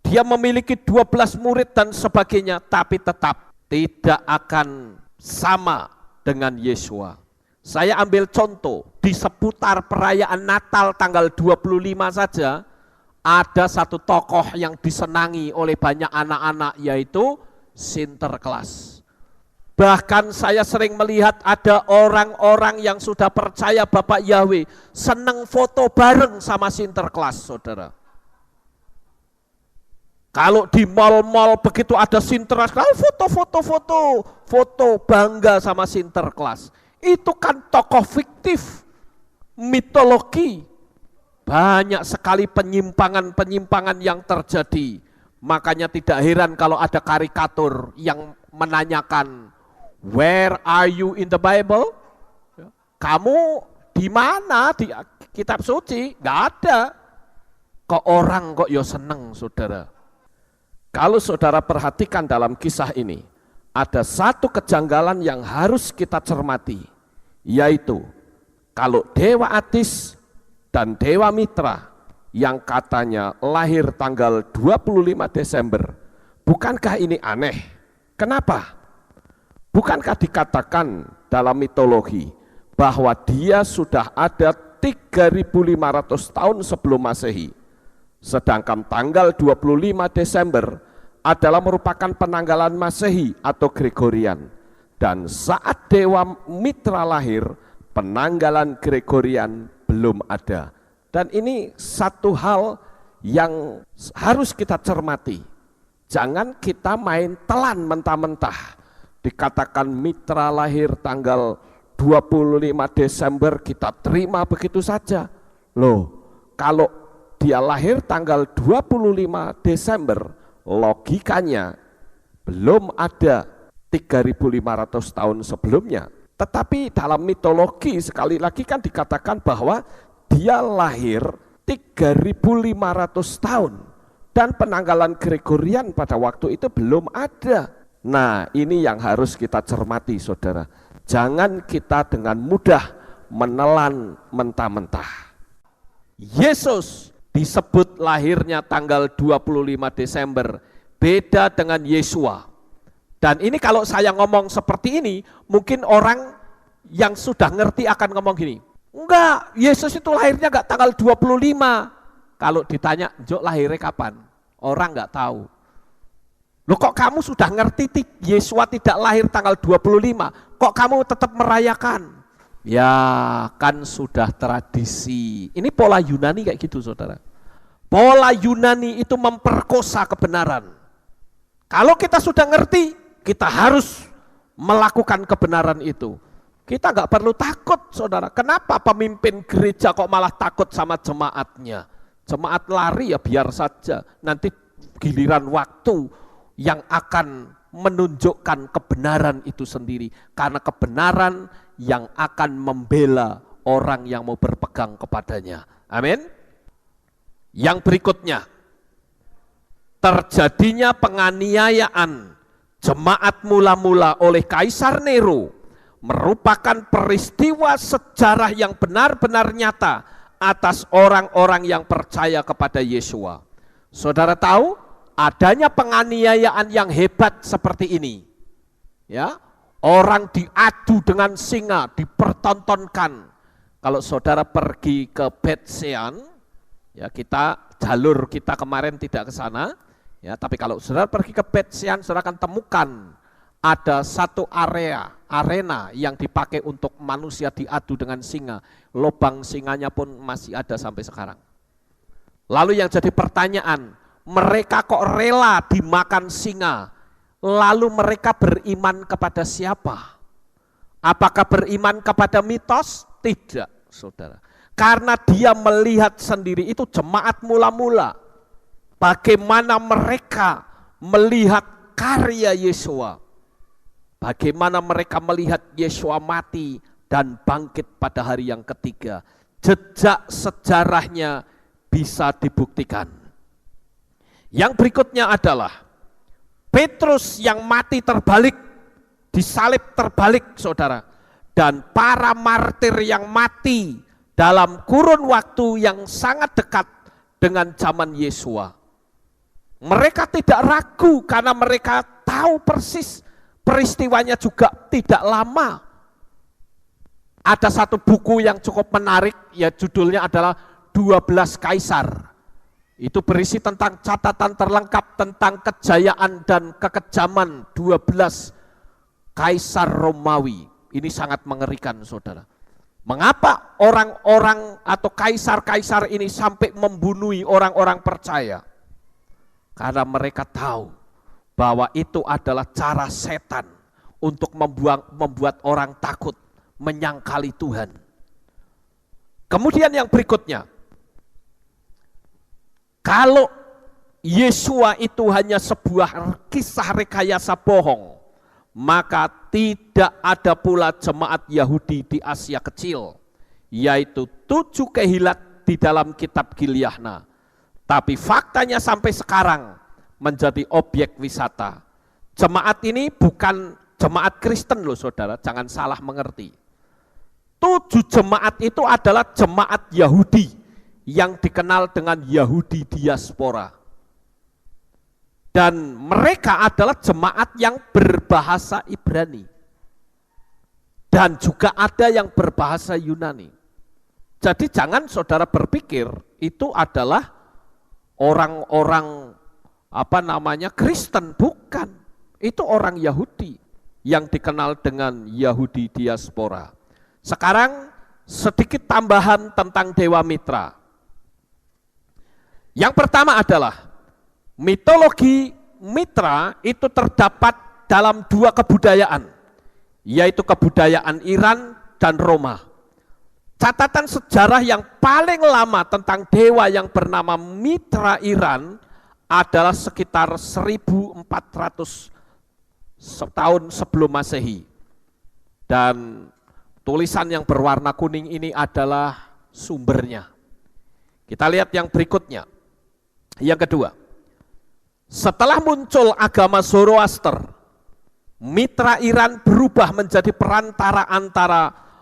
Speaker 1: dia memiliki 12 murid dan sebagainya, tapi tetap tidak akan sama dengan Yesua. Saya ambil contoh, di seputar perayaan Natal tanggal 25 saja, ada satu tokoh yang disenangi oleh banyak anak-anak, yaitu Sinterklas. Bahkan saya sering melihat ada orang-orang yang sudah percaya Bapak Yahweh senang foto bareng sama Sinterklas, saudara. Kalau di mal-mal begitu ada Sinterklas, foto bangga sama Sinterklas. Itu kan tokoh fiktif, mitologi. Banyak sekali penyimpangan-penyimpangan yang terjadi. Makanya tidak heran kalau ada karikatur yang menanyakan, where are you in the Bible? Kamu di mana di kitab suci? Nggak ada. Kok orang kok ya seneng, saudara. Kalau saudara perhatikan dalam kisah ini, ada satu kejanggalan yang harus kita cermati, yaitu kalau Dewa Atis dan Dewa Mitra yang katanya lahir tanggal 25 Desember, bukankah ini aneh? Kenapa? Bukankah dikatakan dalam mitologi bahwa dia sudah ada 3.500 tahun sebelum Masehi, sedangkan tanggal 25 Desember adalah merupakan penanggalan Masehi atau Gregorian, dan saat Dewa Mitra lahir, penanggalan Gregorian belum ada. Dan ini satu hal yang harus kita cermati. Jangan kita main telan mentah-mentah. Dikatakan Mitra lahir tanggal 25 Desember, kita terima begitu saja. Loh, kalau dia lahir tanggal 25 Desember, logikanya belum ada 3.500 tahun sebelumnya. Tetapi dalam mitologi sekali lagi kan dikatakan bahwa dia lahir 3.500 tahun dan penanggalan Gregorian pada waktu itu belum ada. Nah, ini yang harus kita cermati, saudara. Jangan kita dengan mudah menelan mentah-mentah. Yesus disebut lahirnya tanggal 25 Desember, beda dengan Yesua. Dan ini kalau saya ngomong seperti ini, mungkin orang yang sudah ngerti akan ngomong gini, enggak, Yesus itu lahirnya enggak tanggal 25. Kalau ditanya, Jok lahirnya kapan? Orang enggak tahu. Loh kok kamu sudah ngerti Yesua tidak lahir tanggal 25, kok kamu tetap merayakan? Ya kan sudah tradisi. Ini pola Yunani kayak gitu, saudara. Pola Yunani itu memperkosa kebenaran. Kalau kita sudah ngerti, kita harus melakukan kebenaran itu. Kita nggak perlu takut, saudara. Kenapa pemimpin gereja kok malah takut sama jemaatnya? Jemaat lari ya biar saja. Nanti giliran waktu yang akan menunjukkan kebenaran itu sendiri. Karena kebenaran yang akan membela orang yang mau berpegang kepadanya. Amin. Yang berikutnya, terjadinya penganiayaan jemaat mula-mula oleh Kaisar Nero merupakan peristiwa sejarah yang benar-benar nyata atas orang-orang yang percaya kepada Yesua. Saudara tahu, adanya penganiayaan yang hebat seperti ini. Ya, orang diadu dengan singa, dipertontonkan. Kalau saudara pergi ke Bet-Shean, ya jalur kita kemarin tidak ke sana, ya, tapi kalau saudara pergi ke Bet-Shean, saudara akan temukan ada satu arena yang dipakai untuk manusia diadu dengan singa. Lubang singanya pun masih ada sampai sekarang. Lalu yang jadi pertanyaan, mereka kok rela dimakan singa? Lalu mereka beriman kepada siapa? Apakah beriman kepada mitos? Tidak, saudara. Karena dia melihat sendiri, itu jemaat mula-mula. Bagaimana mereka melihat karya Yesua. Bagaimana mereka melihat Yesua mati dan bangkit pada hari yang ketiga. Jejak sejarahnya bisa dibuktikan. Yang berikutnya adalah Petrus yang mati terbalik, disalib terbalik, saudara. Dan para martir yang mati dalam kurun waktu yang sangat dekat dengan zaman Yesua. Mereka tidak ragu karena mereka tahu persis peristiwanya juga tidak lama. Ada satu buku yang cukup menarik, ya judulnya adalah 12 Kaisar. Itu berisi tentang catatan terlengkap tentang kejayaan dan kekejaman 12 Kaisar Romawi. Ini sangat mengerikan, saudara. Mengapa orang-orang atau kaisar-kaisar ini sampai membunuh orang-orang percaya? Karena mereka tahu bahwa itu adalah cara setan untuk membuat orang takut, menyangkali Tuhan. Kemudian yang berikutnya, kalau Yesua itu hanya sebuah kisah rekayasa bohong, maka tidak ada pula jemaat Yahudi di Asia Kecil, yaitu 7 kehilat di dalam kitab Gilyahna. Tapi faktanya sampai sekarang menjadi objek wisata. Jemaat ini bukan jemaat Kristen loh saudara, jangan salah mengerti. 7 jemaat itu adalah jemaat Yahudi yang dikenal dengan Yahudi diaspora. Dan mereka adalah jemaat yang berbahasa Ibrani. Dan juga ada yang berbahasa Yunani. Jadi jangan saudara berpikir itu adalah orang-orang Kristen, bukan. Itu orang Yahudi yang dikenal dengan Yahudi diaspora. Sekarang sedikit tambahan tentang Dewa Mitra. Yang pertama adalah mitologi Mitra itu terdapat dalam 2 kebudayaan, yaitu kebudayaan Iran dan Roma. Catatan sejarah yang paling lama tentang dewa yang bernama Mitra Iran adalah sekitar 1400 tahun sebelum Masehi. Dan tulisan yang berwarna kuning ini adalah sumbernya. Kita lihat yang berikutnya. Yang kedua, setelah muncul agama Zoroaster, Mitra Iran berubah menjadi perantara antara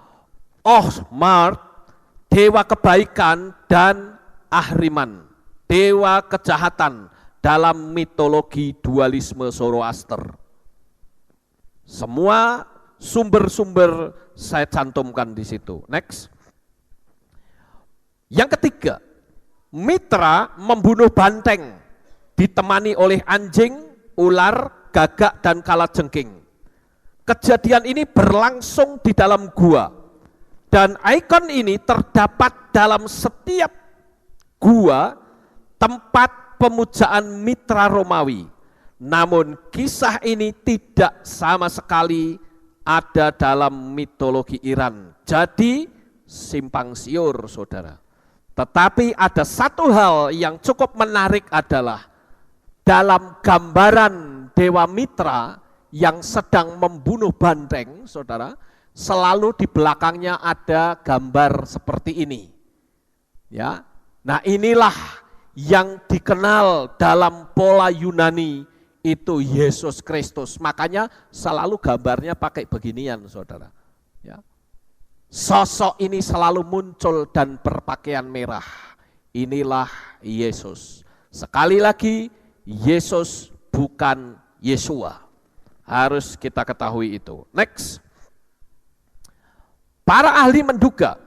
Speaker 1: Ohmart, dewa kebaikan, dan Ahriman, dewa kejahatan dalam mitologi dualisme Zoroaster. Semua sumber-sumber saya cantumkan di situ. Next. Yang ketiga, Mitra membunuh banteng ditemani oleh anjing, ular, gagak, dan kalajengking. Kejadian ini berlangsung di dalam gua. Dan ikon ini terdapat dalam setiap gua tempat pemujaan Mitra Romawi. Namun kisah ini tidak sama sekali ada dalam mitologi Iran. Jadi simpang siur saudara. Tetapi ada satu hal yang cukup menarik adalah dalam gambaran Dewa Mitra yang sedang membunuh banteng saudara, selalu di belakangnya ada gambar seperti ini. Ya. Nah, inilah yang dikenal dalam pola Yunani itu Yesus Kristus. Makanya selalu gambarnya pakai beginian, saudara. Ya. Sosok ini selalu muncul dan berpakaian merah. Inilah Yesus. Sekali lagi, Yesus bukan Yesua. Harus kita ketahui itu. Next. Para ahli menduga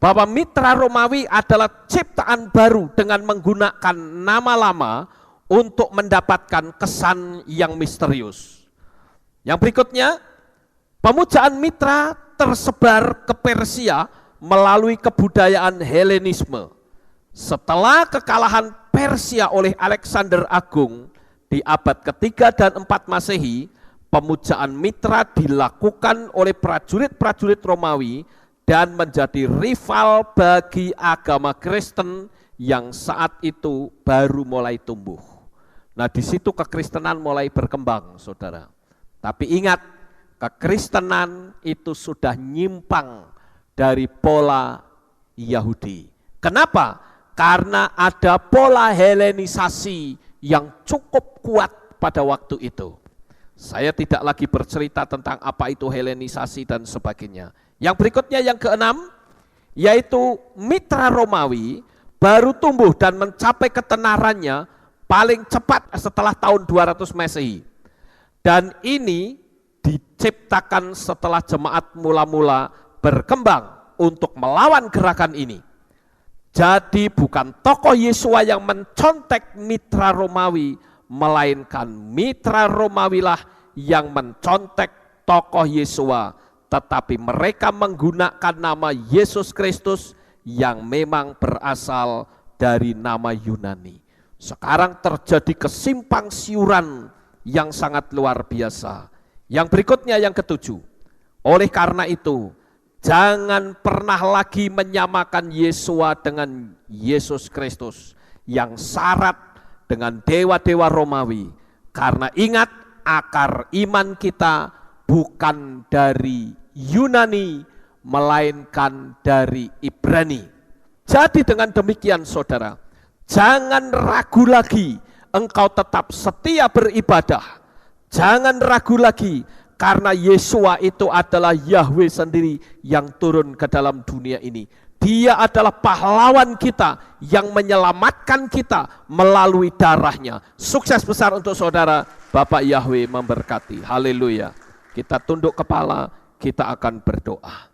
Speaker 1: bahwa Mitra Romawi adalah ciptaan baru dengan menggunakan nama lama untuk mendapatkan kesan yang misterius. Yang berikutnya, pemujaan Mitra tersebar ke Persia melalui kebudayaan Helenisme. Setelah kekalahan Persia oleh Alexander Agung di abad ketiga dan 4 Masehi, pemujaan Mitra dilakukan oleh prajurit-prajurit Romawi dan menjadi rival bagi agama Kristen yang saat itu baru mulai tumbuh. Nah, di situ kekristenan mulai berkembang, saudara. Tapi ingat, kekristenan itu sudah nyimpang dari pola Yahudi. Kenapa? Karena ada pola Helenisasi yang cukup kuat pada waktu itu. Saya tidak lagi bercerita tentang apa itu Helenisasi dan sebagainya. Yang berikutnya yang keenam, yaitu Mitra Romawi baru tumbuh dan mencapai ketenarannya paling cepat setelah tahun 200 Masehi. Dan ini diciptakan setelah jemaat mula-mula berkembang untuk melawan gerakan ini. Jadi bukan tokoh Yesua yang mencontek Mitra Romawi, melainkan Mitra Romawilah yang mencontek tokoh Yesua, tetapi mereka menggunakan nama Yesus Kristus yang memang berasal dari nama Yunani. Sekarang terjadi kesimpang siuran yang sangat luar biasa. Yang berikutnya yang ketujuh, oleh karena itu jangan pernah lagi menyamakan Yesua dengan Yesus Kristus yang syarat dengan dewa-dewa Romawi. Karena ingat, akar iman kita bukan dari Yunani, melainkan dari Ibrani. Jadi dengan demikian saudara, jangan ragu lagi engkau tetap setia beribadah. Jangan ragu lagi, karena Yesua itu adalah Yahweh sendiri yang turun ke dalam dunia ini. Dia adalah pahlawan kita yang menyelamatkan kita melalui darahnya. Sukses besar untuk saudara. Bapak Yahweh memberkati. Haleluya. Kita tunduk kepala, kita akan berdoa.